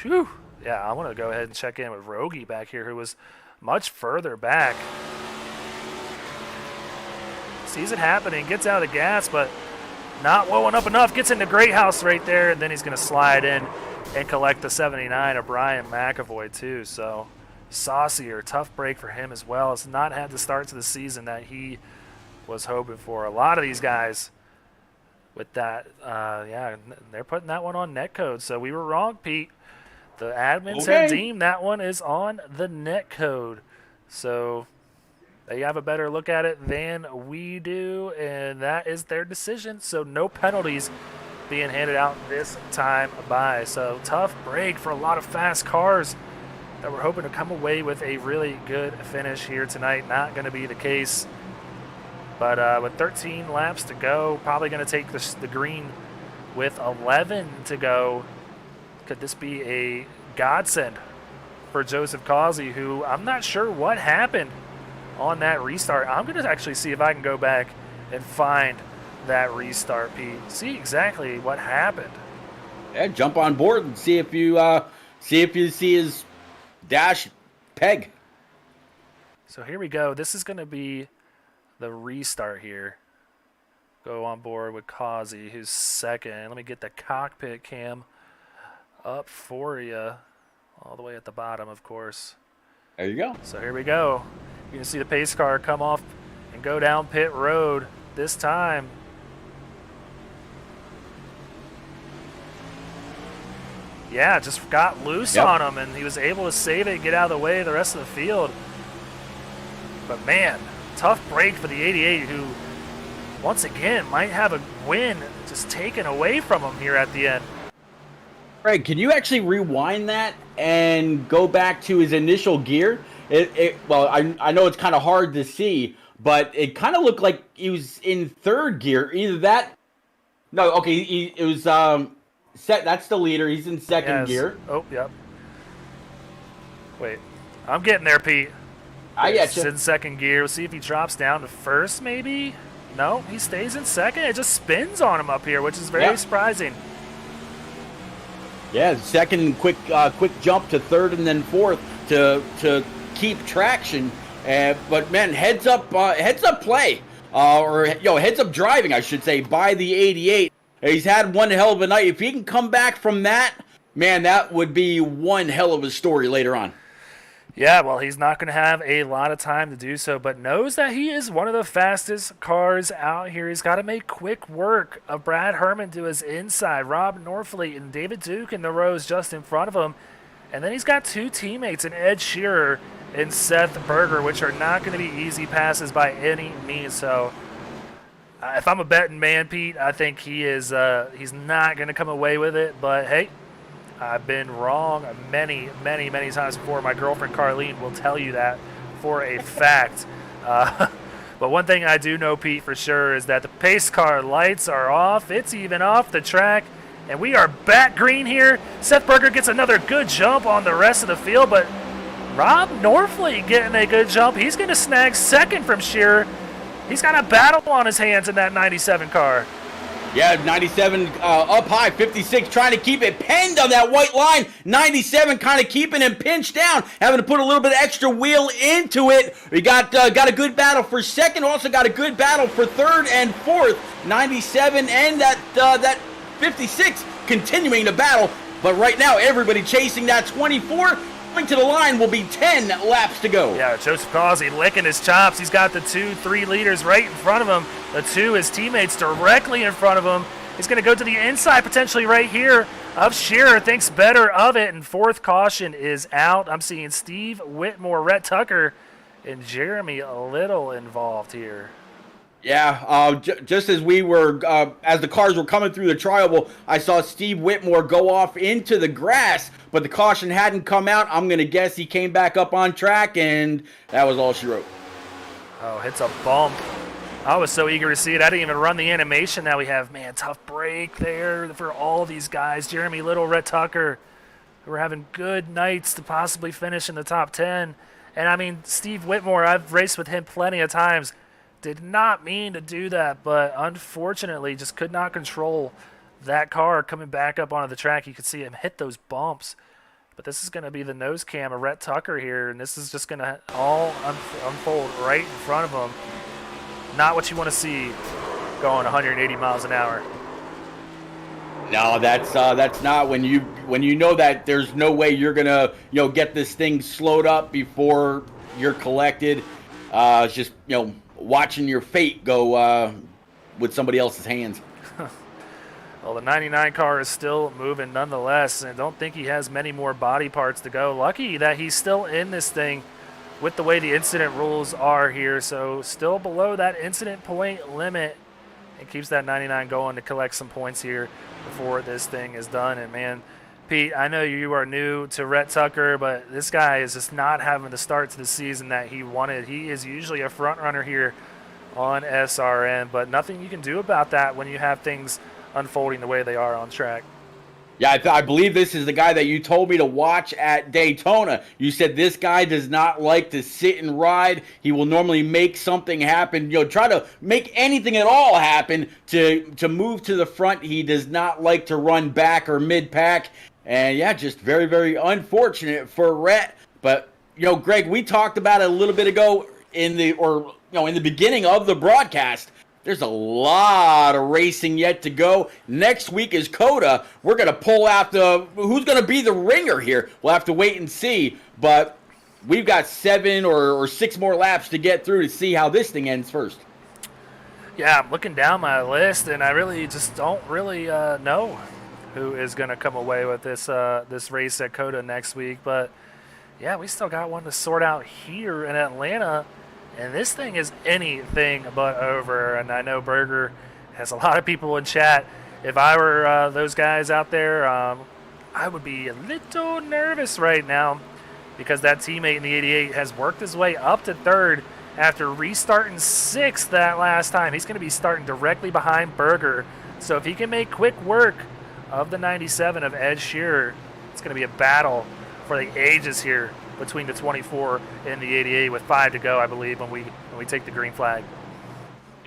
Whew. Yeah, I want to go ahead and check in with Rogie back here, who was much further back. Sees it happening, gets out of the gas, but not blowing up enough. Gets into Greathouse right there, and then he's going to slide in and collect the 79 of Brian McAvoy too. So Saucier, tough break for him as well. Has not had the start to the season that he was hoping for. A lot of these guys with that. Yeah, they're putting that one on netcode. So we were wrong, Pete. The admins have deemed that one is on the netcode. So they have a better look at it than we do, and that is their decision. So no penalties being handed out this time by. So tough break for a lot of fast cars that were hoping to come away with a really good finish here tonight. Not going to be the case. But with 13 laps to go, probably going to take the green with 11 to go. Could this be a godsend for Joseph Causey, who I'm not sure what happened on that restart. I'm going to actually see if I can go back and find that restart, Pete. See exactly what happened. Yeah, jump on board and see if you see his dash peg. So here we go. This is going to be the restart here. Go on board with Causey, who's second. Let me get the cockpit cam up for you, all the way at the bottom, of course. There you go. So here we go. You can see the pace car come off and go down pit road this time. Yeah, just got loose on him, and he was able to save it and get out of the way of the rest of the field. But man, tough break for the 88, who once again might have a win just taken away from him here at the end. Greg, can you actually rewind that and go back to his initial gear? Well, I know it's kind of hard to see, but it kind of looked like he was in third gear. Either that. No, okay, it was set. That's the leader. He's in second gear. Oh, yep. Wait, I'm getting there, Pete. I get He's you. in second gear. We'll see if he drops down to first, maybe. No, he stays in second. It just spins on him up here, which is very surprising. Yeah, second quick jump to third and then fourth to keep traction. But man, heads up play or heads up driving, I should say, by the 88. He's had one hell of a night. If he can come back from that, man, that would be one hell of a story later on. Yeah, well, he's not going to have a lot of time to do so, but knows that he is one of the fastest cars out here. He's got to make quick work of Brad Herman to his inside, Rob Norfleet and David Duke in the rows just in front of him. And then he's got two teammates in Ed Shearer and Seth Berger, which are not going to be easy passes by any means. So if I'm a betting man, Pete, I think he's not going to come away with it. But, hey, I've been wrong many, many, many times before. My girlfriend Carlene will tell you that for a fact. But one thing I do know, Pete, for sure is that the pace car lights are off. It's even off the track, and we are back green here. Seth Berger gets another good jump on the rest of the field, but Rob Norfleet getting a good jump. He's going to snag second from Shearer. He's got a battle on his hands in that 97 car. Yeah, 97 up high, 56 trying to keep it penned on that white line. 97 kind of keeping him pinched down, having to put a little bit of extra wheel into it. We got a good battle for second, also got a good battle for third and fourth. 97 and that 56 continuing to battle, but right now everybody chasing that 24. To the line will be 10 laps to go. Yeah, Joseph Causey licking his chops. He's got the 2-3 leaders right in front of him. The two, his teammates directly in front of him. He's going to go to the inside potentially right here of Shearer. Thinks better of it, and fourth caution is out. I'm seeing Steve Whitmore, Rhett Tucker, and Jeremy Little involved here. Yeah, just as we were, as the cars were coming through the trioval, I saw Steve Whitmore go off into the grass, but the caution hadn't come out. I'm going to guess he came back up on track, and that was all she wrote. Oh, hits a bump. I was so eager to see it. I didn't even run the animation that we have. Man, tough break there for all these guys. Jeremy Little, Rhett Tucker, who are having good nights to possibly finish in the top 10. And, I mean, Steve Whitmore, I've raced with him plenty of times. Did not mean to do that, but unfortunately just could not control that car coming back up onto the track. You could see him hit those bumps. But this is going to be the nose cam of Rhett Tucker here, and this is just going to all unfold right in front of him. Not what you want to see going 180 miles an hour. No, that's not when you know that there's no way you're gonna get this thing slowed up before you're collected. It's just watching your fate go with somebody else's hands. Well, the 99 car is still moving nonetheless, and I don't think he has many more body parts to go. Lucky that he's still in this thing with the way the incident rules are here, so still below that incident point limit. It keeps that 99 going to collect some points here before this thing is done. And, man, Pete, I know you are new to Rhett Tucker, but this guy is just not having the start to the season that he wanted. He is usually a front runner here on SRN, but nothing you can do about that when you have things unfolding the way they are on track. Yeah, I believe this is the guy that you told me to watch at Daytona. You said this guy does not like to sit and ride. He will normally make something happen, try to make anything at all happen to move to the front. He does not like to run back or mid-pack. And, yeah, just very, very unfortunate for Rhett. But, Greg, we talked about it a little bit ago in the beginning of the broadcast. There's a lot of racing yet to go. Next week is COTA. We're going to pull out who's going to be the ringer here. We'll have to wait and see. But we've got 7 or 6 more laps to get through to see how this thing ends first. Yeah, I'm looking down my list, and I really just don't really know who is going to come away with this race at COTA next week. But, yeah, we still got one to sort out here in Atlanta. And this thing is anything but over. And I know Berger has a lot of people in chat. If I were those guys out there, I would be a little nervous right now because that teammate in the 88 has worked his way up to 3rd after restarting 6th that last time. He's going to be starting directly behind Berger. So if he can make quick work of the 97 of Ed Shearer, it's going to be a battle for the ages here between the 24 and the 88 with 5 to go, I believe, when we take the green flag.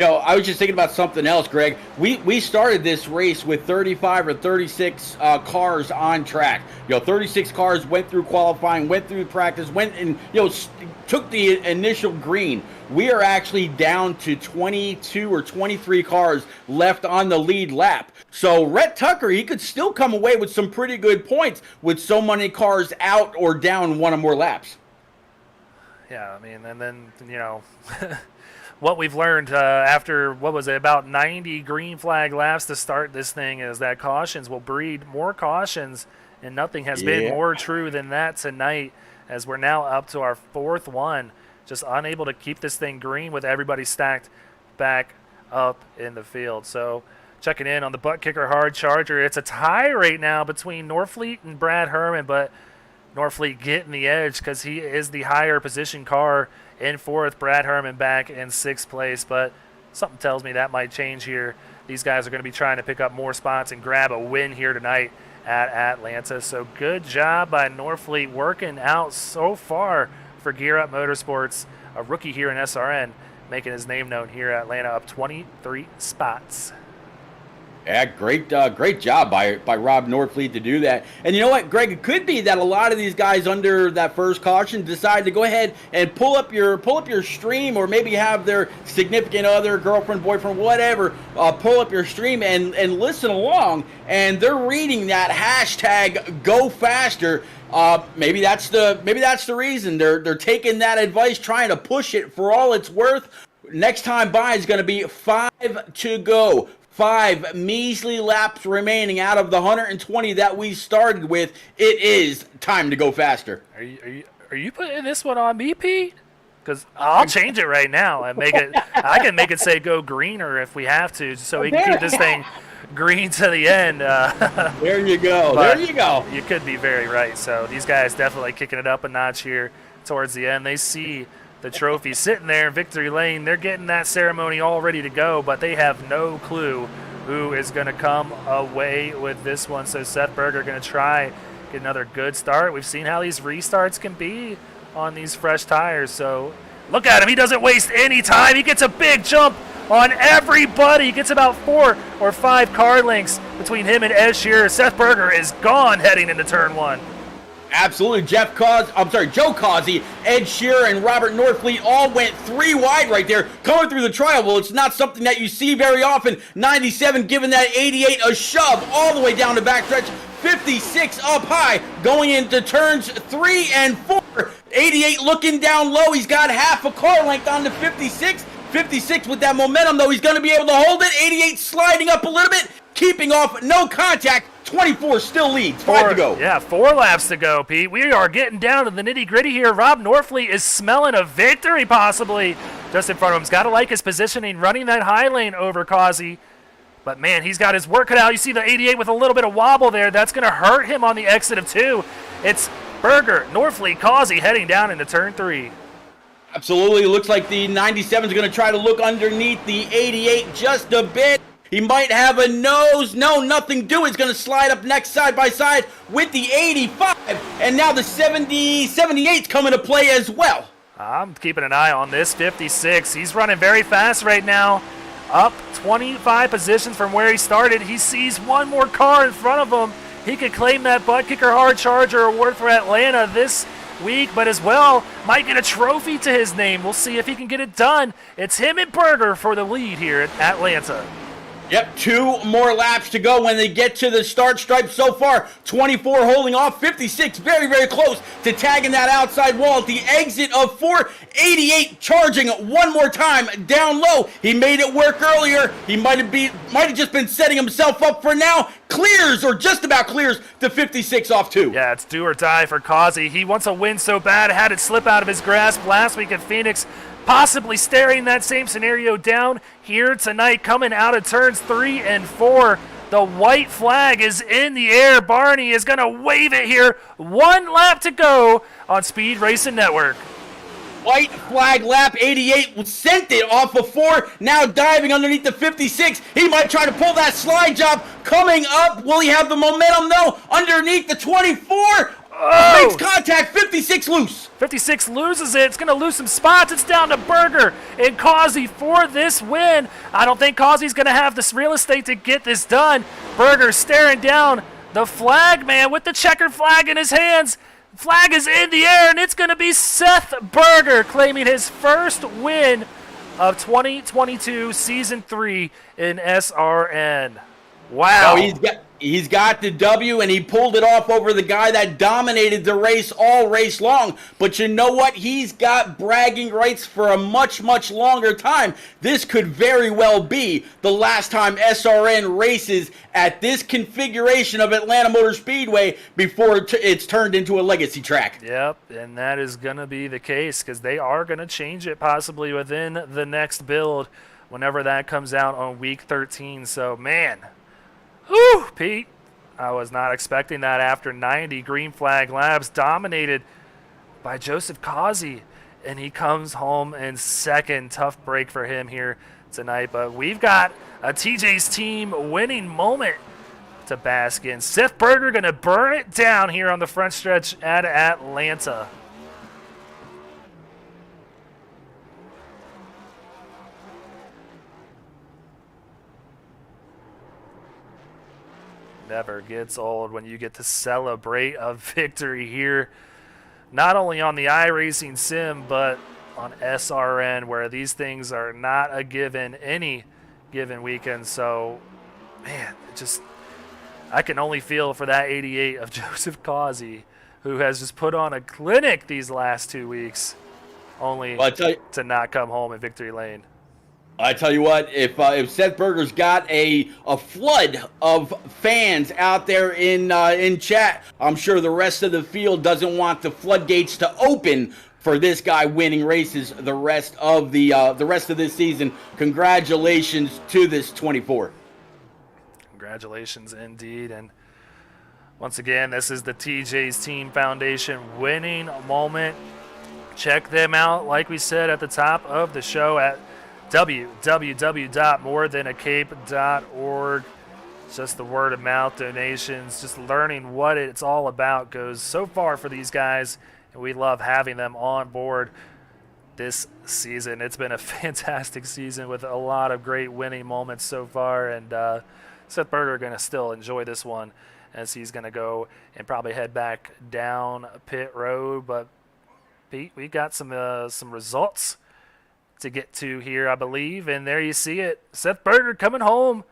I was just thinking about something else, Greg. We started this race with 35 or 36 cars on track. 36 cars went through qualifying, went through practice, went and took the initial green. We are actually down to 22 or 23 cars left on the lead lap. So Rhett Tucker, he could still come away with some pretty good points with so many cars out or down one or more laps. Yeah, I mean, and then, what we've learned after, about 90 green flag laps to start this thing is that cautions will breed more cautions, and nothing has been more true than that tonight as we're now up to our 4th one, just unable to keep this thing green with everybody stacked back up in the field. So checking in on the butt kicker hard charger, it's a tie right now between Norfleet and Brad Herman, but Norfleet getting the edge because he is the higher position car in 4th. Brad Herman back in 6th place, but something tells me that might change here. These guys are going to be trying to pick up more spots and grab a win here tonight at Atlanta. So good job by Norfleet working out so far for Gear Up Motorsports, a rookie here in SRN, making his name known here at Atlanta, up 23 spots. Yeah, great job by Rob Norfleet to do that. And you know what, Greg, it could be that a lot of these guys under that first caution decide to go ahead and pull up your stream, or maybe have their significant other, girlfriend, boyfriend, whatever, pull up your stream and listen along. And they're reading that hashtag Go Faster. Maybe that's the reason they're taking that advice, trying to push it for all it's worth. Next time by is going to be 5 to go. 5 measly laps remaining out of the 120 that we started with. It is time to go faster. Are you putting this one on me, Pete? Because I'll change it right now and make it. I can make it say go greener if we have to, so we can keep this thing green to the end. There you go. There you go. You could be very right. So these guys definitely kicking it up a notch here towards the end. They see the trophy sitting there in victory lane. They're getting that ceremony all ready to go, but they have no clue who is going to come away with this one. So Seth Berger going to try get another good start. We've seen how these restarts can be on these fresh tires. So look at him. He doesn't waste any time. He gets a big jump on everybody. He gets about 4 or 5 car lengths between him and Ed Shearer. Seth Berger is gone heading into turn 1. Absolutely. Joe Causey, Ed Shearer, and Robert Norfleet all went 3 wide right there, coming through the trial. Well, it's not something that you see very often. 97 giving that 88 a shove all the way down the backstretch. 56 up high, going into turns 3 and 4. 88 looking down low. He's got half a car length on the 56. 56 with that momentum, though. He's going to be able to hold it. 88 sliding up a little bit. keeping off, no contact. 24 still leads. 5 to go. Yeah, 4 laps to go, Pete. We are getting down to the nitty-gritty here. Rob Norfleet is smelling a victory possibly just in front of him. He's got to like his positioning, running that high lane over Causey. But, man, he's got his work cut out. You see the 88 with a little bit of wobble there. That's going to hurt him on the exit of 2. It's Berger, Norfleet, Causey heading down into turn 3. Absolutely. Looks like the 97 is going to try to look underneath the 88 just a bit. He might have a nose. No, nothing doing. He's going to slide up next side by side with the 85. And now the 78's coming to play as well. I'm keeping an eye on this 56. He's running very fast right now. Up 25 positions from where he started. He sees one more car in front of him. He could claim that butt kicker hard charger award for Atlanta this week, but as well might get a trophy to his name. We'll see if he can get it done. It's him and Berger for the lead here at Atlanta. Yep, 2 more laps to go when they get to the start stripe. So far, 24 holding off, 56 very, very close to tagging that outside wall at the exit of 4. 88 charging one more time down low. He made it work earlier. He might have just been setting himself up for now. Clears, or just about clears, to 56 off 2. Yeah, it's do or die for Causey. He wants a win so bad, had it slip out of his grasp last week at Phoenix. Possibly staring that same scenario down here tonight, coming out of turns 3 and 4. The white flag is in the air. Barney is going to wave it here. 1 lap to go on Speed Racing Network. White flag lap. 88 sent it off of 4. Now diving underneath the 56. He might try to pull that slide job. Coming up. Will he have the momentum, though? Underneath the 24. Oh. Makes contact. 56 loose. 56 loses it. It's going to lose some spots. It's down to Berger and Causey for this win. I don't think Causey's going to have this real estate to get this done. Berger staring down the flag man with the checkered flag in his hands. Flag is in the air, and it's going to be Seth Berger claiming his first win of 2022 Season 3 in SRN. Wow. Oh, he's got the W, and he pulled it off over the guy that dominated the race all race long. But you know what? He's got bragging rights for a much, much longer time. This could very well be the last time SRN races at this configuration of Atlanta Motor Speedway before it's turned into a legacy track. Yep, and that is going to be the case because they are going to change it possibly within the next build whenever that comes out on week 13. So, man. Whew, Pete, I was not expecting that after 90 green flag laps dominated by Joseph Causey, and he comes home in second. Tough break for him here tonight, but we've got a TJ's team winning moment to bask in. Seth Berger going to burn it down here on the front stretch at Atlanta. Never gets old when you get to celebrate a victory here, not only on the iRacing sim, but on SRN, where these things are not a given any given weekend. So, man, I can only feel for that 88 of Joseph Causey, who has just put on a clinic these last 2 weeks, only to not come home in victory lane. I tell you what, if Seth Berger's got a flood of fans out there in chat, I'm sure the rest of the field doesn't want the floodgates to open for this guy winning races the rest of this season. Congratulations to this 24. Congratulations indeed, and once again, this is the TJ's Team Foundation winning moment. Check them out, like we said at the top of the show, at www.morethanAcape.org. Just the word of mouth donations, just learning what it's all about goes so far for these guys, and we love having them on board this season. It's been a fantastic season with a lot of great winning moments so far, and Seth Berger going to still enjoy this one as he's going to go and probably head back down pit road. But Pete, we got some results to get to here, I believe, and there you see it. Seth Berger coming home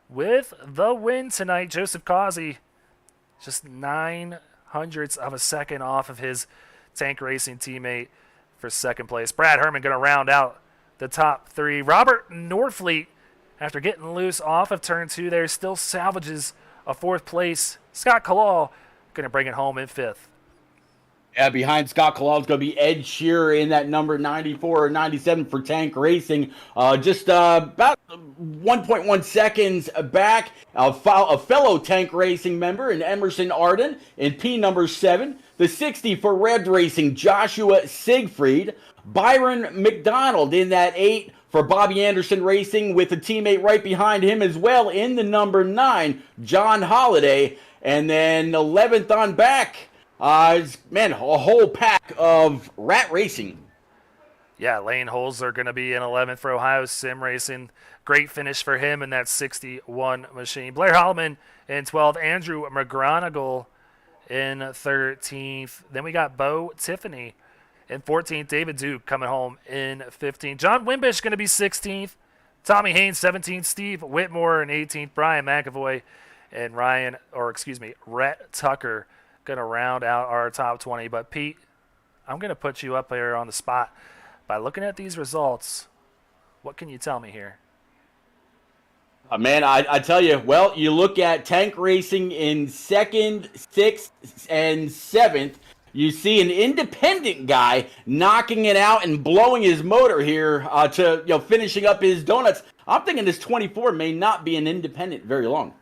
with the win tonight. Joseph Causey just 0.09 of a second off of his Tank Racing teammate for second place. Brad Herman going to round out the top 3. Robert Norfleet after getting loose off of turn 2 there, still salvages a 4th place. Scott Kalal going to bring it home in 5th. Yeah, behind Scott Kalal is going to be Ed Shearer in that number 94 or 97 for Tank Racing. Just about 1.1 seconds back, a fellow Tank Racing member in Emerson Arden in P number 7. The 60 for Red Racing, Joshua Siegfried. Byron McDonald in that 8 for Bobby Anderson Racing with a teammate right behind him as well in the number 9, John Holliday. And then 11th on back, a whole pack of Rat Racing. Yeah, Lane Holzer going to be in 11th for Ohio Sim Racing. Great finish for him in that 61 machine. Blair Holloman in 12th. Andrew McGronigal in 13th. Then we got Bo Tiffany in 14th. David Duke coming home in 15th. John Wimbish going to be 16th. Tommy Haynes 17th. Steve Whitmore in 18th. Brian McAvoy and Rhett Tucker going to round out our top 20. But Pete, I'm going to put you up there on the spot. By looking at these results, what can you tell me here? Man, I tell you, well, you look at Tank Racing in 2nd, 6th, and 7th. You see an independent guy knocking it out and blowing his motor here to finishing up his donuts. I'm thinking this 24 may not be an independent very long.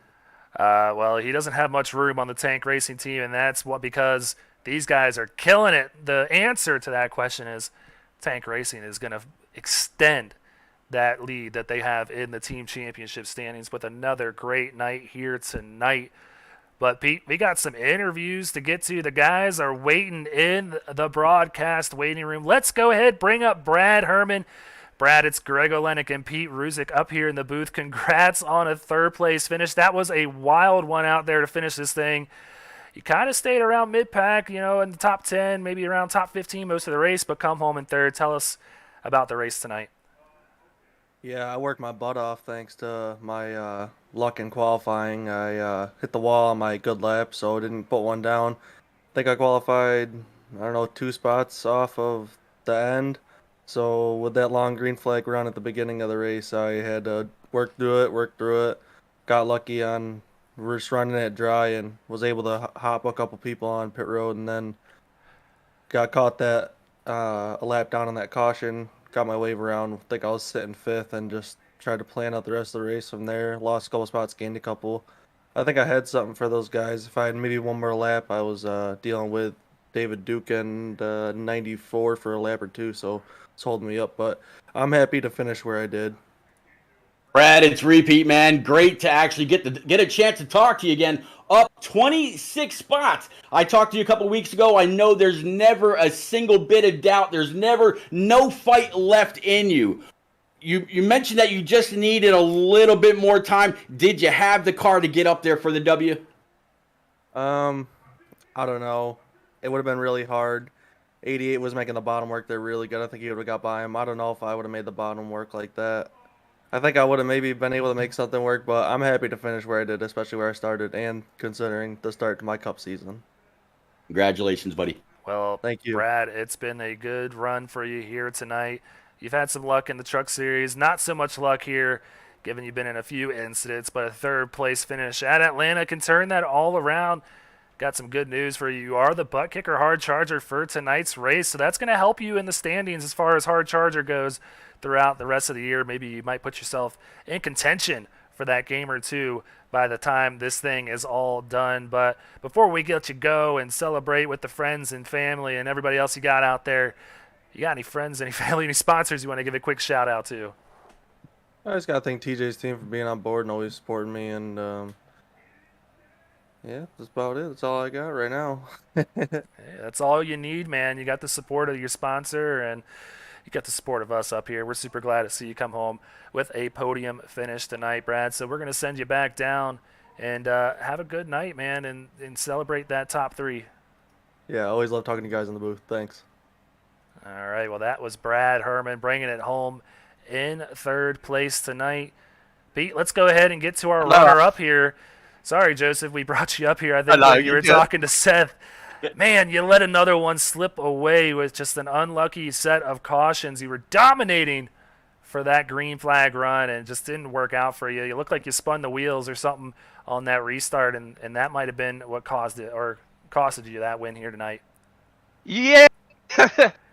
Well, he doesn't have much room on the Tank Racing team, and that's because these guys are killing it. The answer to that question is Tank Racing is going to extend that lead that they have in the team championship standings with another great night here tonight. But Pete, we got some interviews to get to. The guys are waiting in the broadcast waiting room. Let's go ahead, bring up Brad Herman. Brad, it's Greg Olenek and Pete Ruzick up here in the booth. Congrats on a 3rd place finish. That was a wild one out there to finish this thing. You kind of stayed around mid-pack, in the top 10, maybe around top 15 most of the race, but come home in 3rd. Tell us about the race tonight. Yeah, I worked my butt off thanks to my luck in qualifying. I hit the wall on my good lap, so I didn't put one down. I think I qualified, 2 spots off of the end. So with that long green flag run at the beginning of the race, I had to work through it. Got lucky on just running it dry and was able to hop a couple people on pit road, and then got caught that a lap down on that caution. Got my wave around. I think I was sitting 5th and just tried to plan out the rest of the race from there. Lost a couple spots, gained a couple. I think I had something for those guys. If I had maybe one more lap, I was dealing with David Duke and 94 for a lap or 2, so it's holding me up. But I'm happy to finish where I did. Brad, it's repeat, man. Great to actually get a chance to talk to you again. Up 26 spots. I talked to you a couple weeks ago. I know there's never a single bit of doubt. There's never no fight left in you. You mentioned that you just needed a little bit more time. Did you have the car to get up there for the W? I don't know. It would have been really hard. 88 was making the bottom work there really good. I think he would have got by him. I don't know if I would have made the bottom work like that. I think I would have maybe been able to make something work, but I'm happy to finish where I did, especially where I started, and considering the start to my Cup season. Congratulations, buddy. Well, thank you, Brad. It's been a good run for you here tonight. You've had some luck in the Truck Series, not so much luck here, given you've been in a few incidents, but a 3rd place finish at Atlanta can turn that all around. Got some good news for you. You are the butt kicker hard charger for tonight's race, so that's going to help you in the standings as far as hard charger goes throughout the rest of the year. Maybe you might put yourself in contention for that game or 2 by the time this thing is all done. But before we let you go and celebrate with the friends and family and everybody else you got out there, you got any friends, any family, any sponsors you want to give a quick shout out to? I just got to thank TJ's team for being on board and always supporting me, and yeah, that's about it. That's all I got right now. Hey, that's all you need, man. You got the support of your sponsor, and you got the support of us up here. We're super glad to see you come home with a podium finish tonight, Brad. So we're going to send you back down and have a good night, man, and celebrate that top 3. Yeah, I always love talking to you guys in the booth. Thanks. All right, well, that was Brad Herman bringing it home in 3rd place tonight. Pete, let's go ahead and get to our runner-up here. Sorry, Joseph, we brought you up here. I think when you were talking to Seth. Man, you let another one slip away with just an unlucky set of cautions. You were dominating for that green flag run, and it just didn't work out for you. You looked like you spun the wheels or something on that restart, and that might have been what caused it or costed you that win here tonight. Yeah,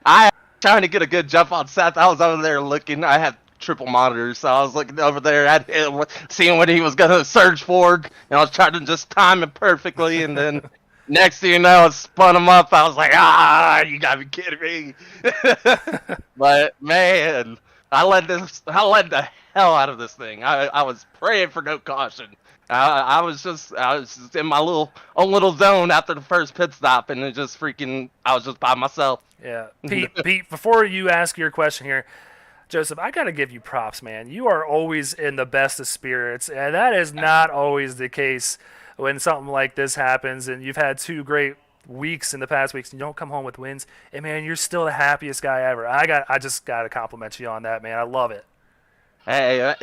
I was trying to get a good jump on Seth. I was over there looking. I had triple monitors, so I was looking over there at him, seeing what he was gonna surge forward, and I was trying to just time it perfectly. And then next thing you know, I spun him up. I was like, you gotta be kidding me! But man, I led the hell out of this thing. I was praying for no caution. I was just in my own little zone after the first pit stop, and I was just by myself. Yeah, Pete. Before you ask your question here, Joseph, I gotta give you props, man. You are always in the best of spirits, and that is not always the case when something like this happens. And you've had 2 great weeks in the past weeks, and you don't come home with wins. And man, you're still the happiest guy ever. I just gotta compliment you on that, man. I love it. Hey,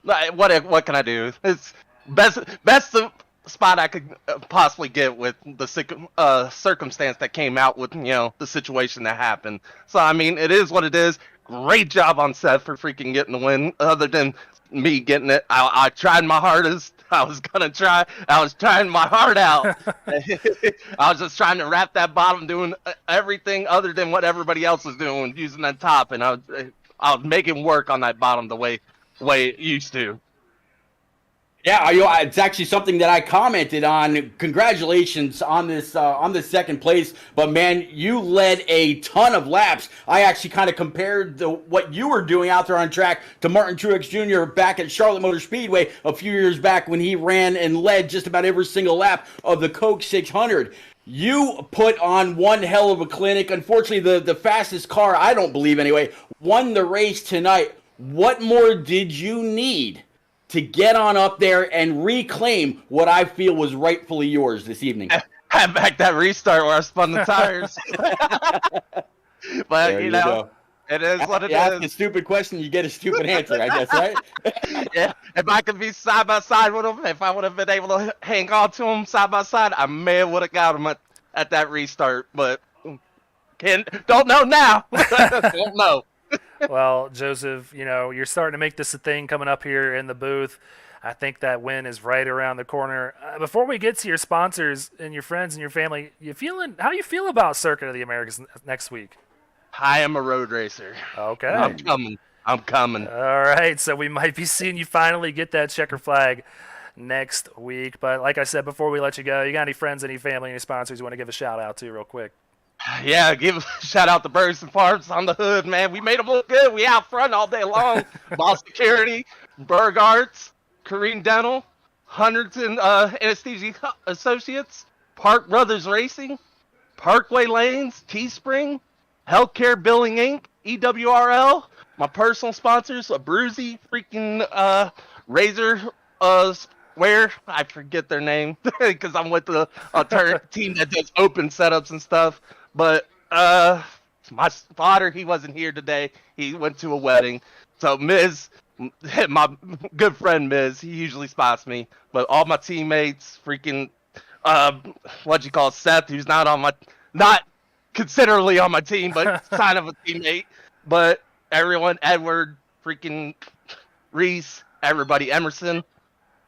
what can I do? It's best spot I could possibly get with the circumstance that came out with the situation that happened. So I mean, it is what it is. Great job on Seth for freaking getting the win. Other than me getting it, I tried my hardest. I was trying my heart out. I was just trying to wrap that bottom, doing everything other than what everybody else was doing, using that top, and I was making work on that bottom the way it used to. Yeah, it's actually something that I commented on. Congratulations on this second place, but man, you led a ton of laps. I actually kind of compared what you were doing out there on track to Martin Truex Jr. back at Charlotte Motor Speedway a few years back when he ran and led just about every single lap of the Coke 600. You put on one hell of a clinic. Unfortunately, the fastest car, I don't believe anyway, won the race tonight. What more did you need to get on up there and reclaim what I feel was rightfully yours this evening? Had back that restart where I spun the tires. But you know, it is what it is. Ask a stupid question, you get a stupid answer, I guess, right? Yeah, if I could be side by side with him, if I would have been able to hang on to him side by side, I may have would have got him at that restart. But don't know now. Don't know. Well, Joseph, you're starting to make this a thing coming up here in the booth. I think that win is right around the corner. Before we get to your sponsors and your friends and your family, how you feel about Circuit of the Americas next week? I am a road racer. Okay. I'm coming. All right, so we might be seeing you finally get that checker flag next week. But like I said, before we let you go, you got any friends, any family, any sponsors you want to give a shout out to real quick? Yeah, give a shout out to Birds and Farms on the hood, man. We made them look good. We out front all day long. Boss Security, Berg Arts, Kareem Dental, Hunterton Anesthesia Associates, Park Brothers Racing, Parkway Lanes, Teespring, Healthcare Billing Inc., EWRL, my personal sponsors, a Bruzy, freaking Razor Square. I forget their name because I'm with the team that does open setups and stuff. But my spotter, he wasn't here today. He went to a wedding. So Miz, my good friend Miz, he usually spots me. But all my teammates, freaking Seth, who's not considerably on my team, but kind of a teammate. But everyone, Edward, freaking Reese, everybody, Emerson,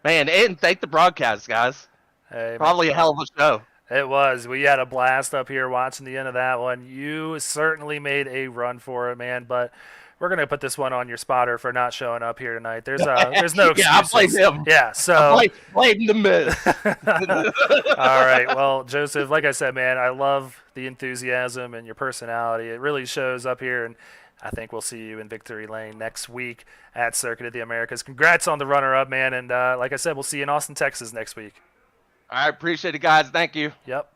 man, and thank the broadcast guys. Hey, probably a hell of a show. It was. We had a blast up here watching the end of that one. You certainly made a run for it, man. But we're gonna put this one on your spotter for not showing up here tonight. There's no excuses. Yeah, I blame him. Yeah, so blame the Miz. All right. Well, Joseph, like I said, man, I love the enthusiasm and your personality. It really shows up here, and I think we'll see you in Victory Lane next week at Circuit of the Americas. Congrats on the runner-up, man. And like I said, we'll see you in Austin, Texas next week. I appreciate it, guys. Thank you. Yep.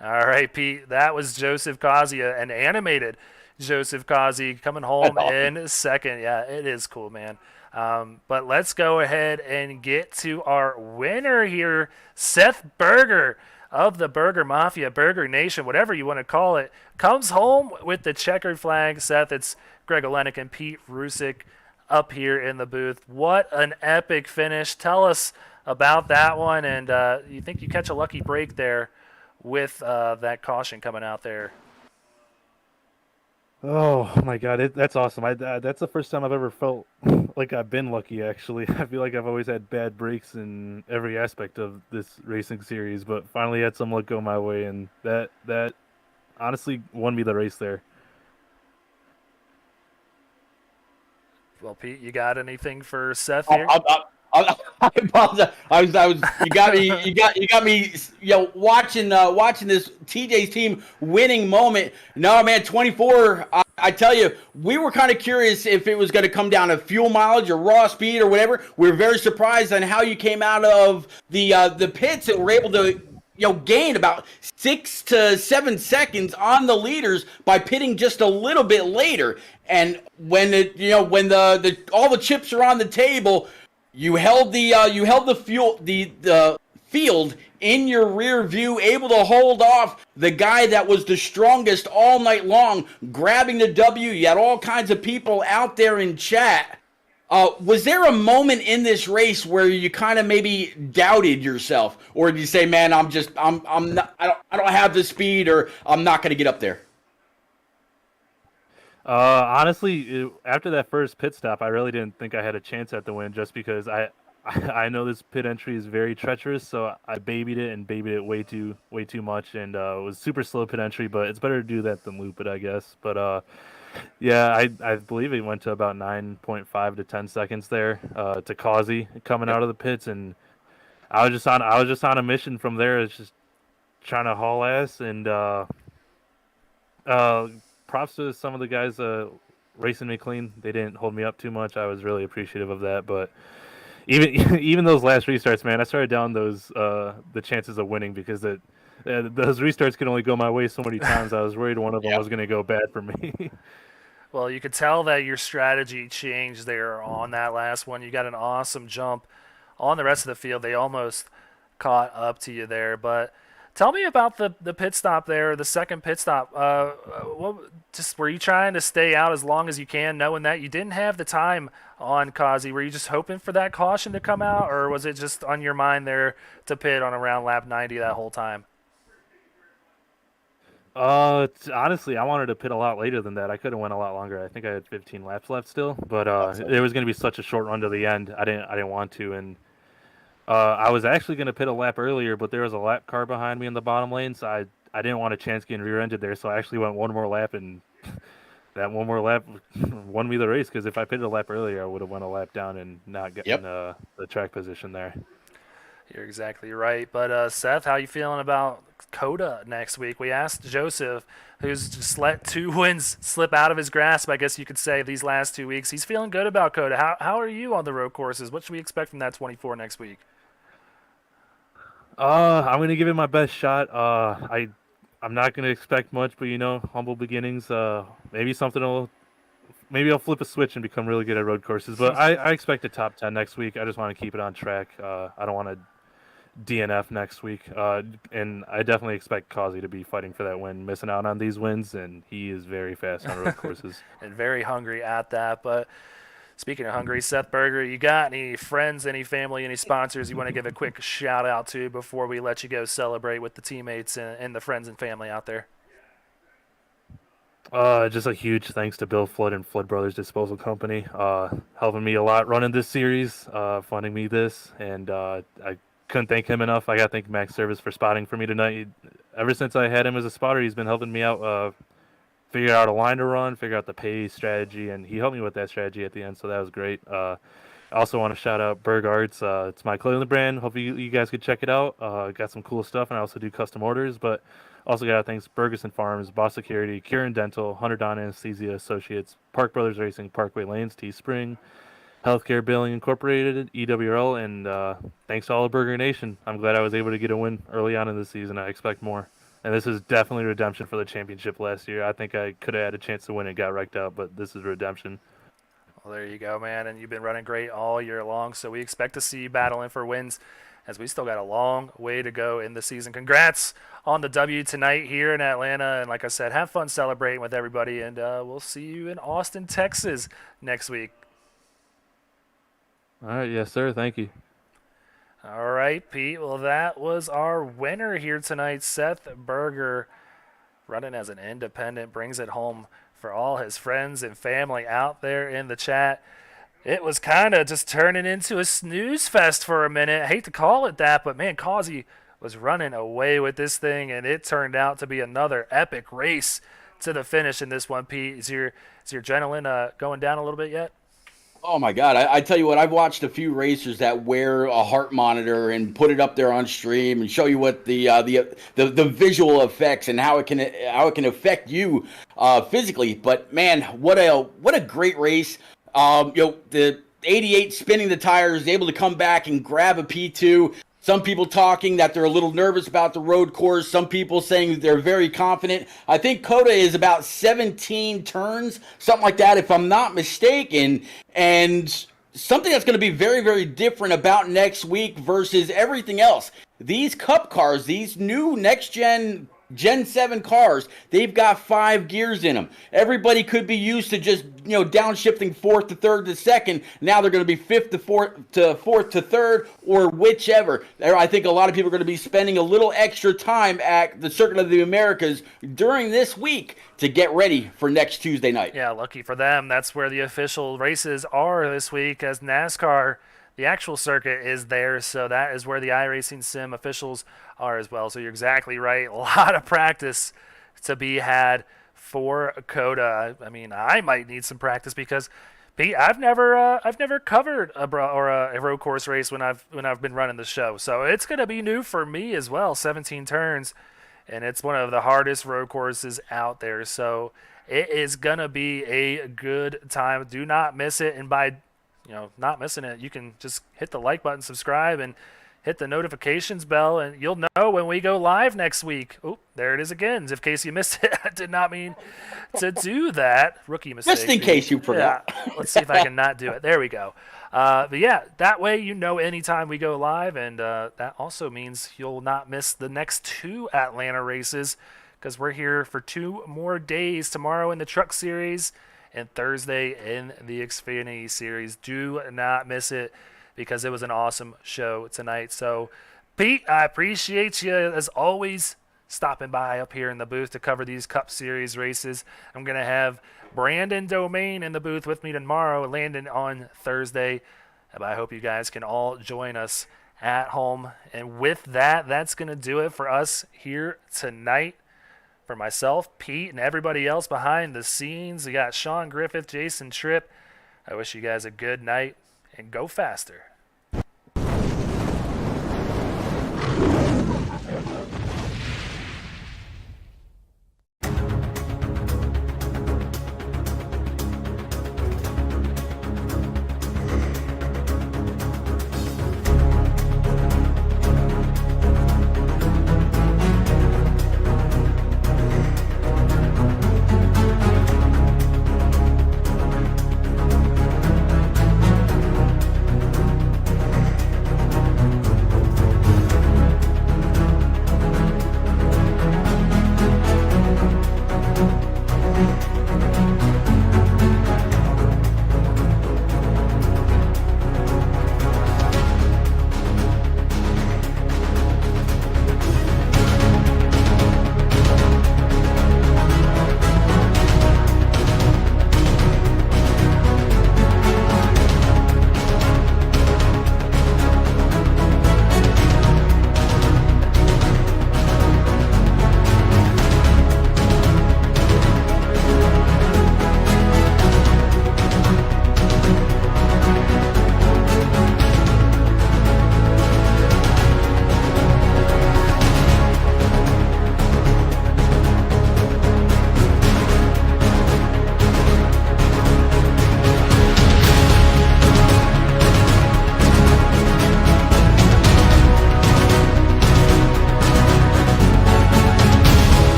All right, Pete. That was Joseph Kazi, an animated Joseph Kazi coming home in second. Yeah, it is cool, man. But let's go ahead and get to our winner here, Seth Berger of the Burger Mafia, Burger Nation, whatever you want to call it, comes home with the checkered flag. Seth, it's Greg Olenek and Pete Rusick up here in the booth. What an epic finish. Tell us about that one, and you think you catch a lucky break there with that caution coming out there? Oh my God, that's awesome. That's the first time I've ever felt like I've been lucky. Actually, I feel like I've always had bad breaks in every aspect of this racing series, but finally had some luck go my way, and that honestly won me the race there. Well, Pete, you got anything for Seth I, here? I apologize. You got me, watching this TJ's team winning moment. No, man, 24. I tell you, we were kind of curious if it was going to come down to fuel mileage or raw speed or whatever. We were very surprised on how you came out of the pits and were able to gain about 6 to 7 seconds on the leaders by pitting just a little bit later. And when when the all the chips are on the table, you held the field in your rear view, able to hold off the guy that was the strongest all night long, grabbing the W. You had all kinds of people out there in chat. Was there a moment in this race where you kind of maybe doubted yourself, or did you say, "Man, I'm not, I don't have the speed, or I'm not going to get up there"? Honestly, after that first pit stop, I really didn't think I had a chance at the win, just because I know this pit entry is very treacherous, so I babied it way too much, and it was super slow pit entry. But it's better to do that than loop it, I guess. But yeah, I believe it went to about 9.5 to 10 seconds there to Causey coming out of the pits, and I was just on a mission from there. It's just trying to haul ass, and uh, props to some of the guys racing me clean. They didn't hold me up too much. I was really appreciative of that. But even even those last restarts, man, I started down those the chances of winning, because those restarts could only go my way so many times. I was worried one of them was going to go bad for me. Well, you could tell that your strategy changed there on that last one. You got an awesome jump on the rest of the field. They almost caught up to you there. But tell me about the pit stop there, the second pit stop. Were you trying to stay out as long as you can, knowing that you didn't have the time on Kazi? Were you just hoping for that caution to come out, or was it just on your mind there to pit on around lap 90 that whole time? Honestly, I wanted to pit a lot later than that. I could have went a lot longer. I think I had 15 laps left still, but it was going to be such a short run to the end. I didn't want to, and I was actually going to pit a lap earlier, but there was a lap car behind me in the bottom lane, so I didn't want a chance getting rear-ended there. So I actually went one more lap, and that one more lap won me the race. Because if I pitted a lap earlier, I would have went a lap down and not gotten the track position there. You're exactly right. But Seth, how you feeling about Coda next week? We asked Joseph, who's just let 2 wins slip out of his grasp, I guess you could say, these last 2 weeks. He's feeling good about Coda. How are you on the road courses? What should we expect from that 24 next week? I'm going to give it my best shot. I'm not going to expect much, but humble beginnings. Maybe I'll flip a switch and become really good at road courses. But I expect a top 10 next week. I just want to keep it on track. I don't want to DNF next week. And I definitely expect Causey to be fighting for that win, missing out on these wins, and he is very fast on road courses. And very hungry at that. But speaking of hungry, Seth Berger, you got any friends, any family, any sponsors you want to give a quick shout out to before we let you go celebrate with the teammates and the friends and family out there? Just a huge thanks to Bill Flood and Flood Brothers Disposal Company, helping me a lot running this series, funding me this, and I couldn't thank him enough. I got to thank Max Service for spotting for me tonight. Ever since I had him as a spotter, he's been helping me out, figure out a line to run, figure out the pace strategy, and he helped me with that strategy at the end, so that was great. I also want to shout out Berg Arts. It's my clothing brand. Hopefully you guys could check it out. Got some cool stuff, and I also do custom orders, but also got to thanks Bergeson Farms, Boss Security, Kieran Dental, Hunter Don Anesthesia Associates, Park Brothers Racing, Parkway Lanes, Teespring, Healthcare Billing Incorporated, EWRL, and thanks to all of Burger Nation. I'm glad I was able to get a win early on in the season. I expect more. And this is definitely redemption for the championship last year. I think I could have had a chance to win and got wrecked out, but this is redemption. Well, there you go, man. And you've been running great all year long, so we expect to see you battling for wins as we still got a long way to go in the season. Congrats on the W tonight here in Atlanta. And like I said, have fun celebrating with everybody, and we'll see you in Austin, Texas next week. All right. Yes, sir. Thank you. All right, Pete. Well, that was our winner here tonight. Seth Berger, running as an independent, brings it home for all his friends and family out there in the chat. It was kind of just turning into a snooze fest for a minute. I hate to call it that, but man, Causey was running away with this thing, and it turned out to be another epic race to the finish in this one. Pete, is your adrenaline going down a little bit yet? Oh my God! I tell you what, I've watched a few racers that wear a heart monitor and put it up there on stream and show you what the visual effects and how it can affect you physically. But man, what a great race! The 88 spinning the tires, able to come back and grab a P2. Some people talking that they're a little nervous about the road course. Some people saying they're very confident. I think Coda is about 17 turns, something like that, if I'm not mistaken. And something that's going to be very, very different about next week versus everything else. These Cup cars, these new next-gen Gen 7 cars, they've got 5 gears in them. Everybody could be used to just, downshifting 4th to 3rd to 2nd. Now they're going to be 5th to 4th to 3rd, or whichever. I think a lot of people are going to be spending a little extra time at the Circuit of the Americas during this week to get ready for next Tuesday night. Yeah, lucky for them. That's where the official races are this week, as NASCAR, the actual circuit, is there. So that is where the iRacing Sim officials are as well. So you're exactly right. A lot of practice to be had for Coda. I mean, I might need some practice because, Pete, I've never covered a road course race when I've been running the show. So it's going to be new for me as well. 17 turns, and it's one of the hardest road courses out there. So it is going to be a good time. Do not miss it. And by not missing it, you can just hit the like button, subscribe, and hit the notifications bell, and you'll know when we go live next week. Oh, there it is again. In case you missed it, I did not mean to do that. Rookie mistake. Just in case you forgot. Yeah. Let's see if I can not do it. There we go. But yeah, that way anytime we go live, and that also means you'll not miss the next 2 Atlanta races, because we're here for 2 more days, tomorrow in the Truck Series and Thursday in the Xfinity Series. Do not miss it, because it was an awesome show tonight. So, Pete, I appreciate you, as always, stopping by up here in the booth to cover these Cup Series races. I'm going to have Brandon Domain in the booth with me tomorrow, Landon on Thursday. But I hope you guys can all join us at home. And with that, that's going to do it for us here tonight. For myself, Pete, and everybody else behind the scenes, we got Sean Griffith, Jason Tripp. I wish you guys a good night, and go faster.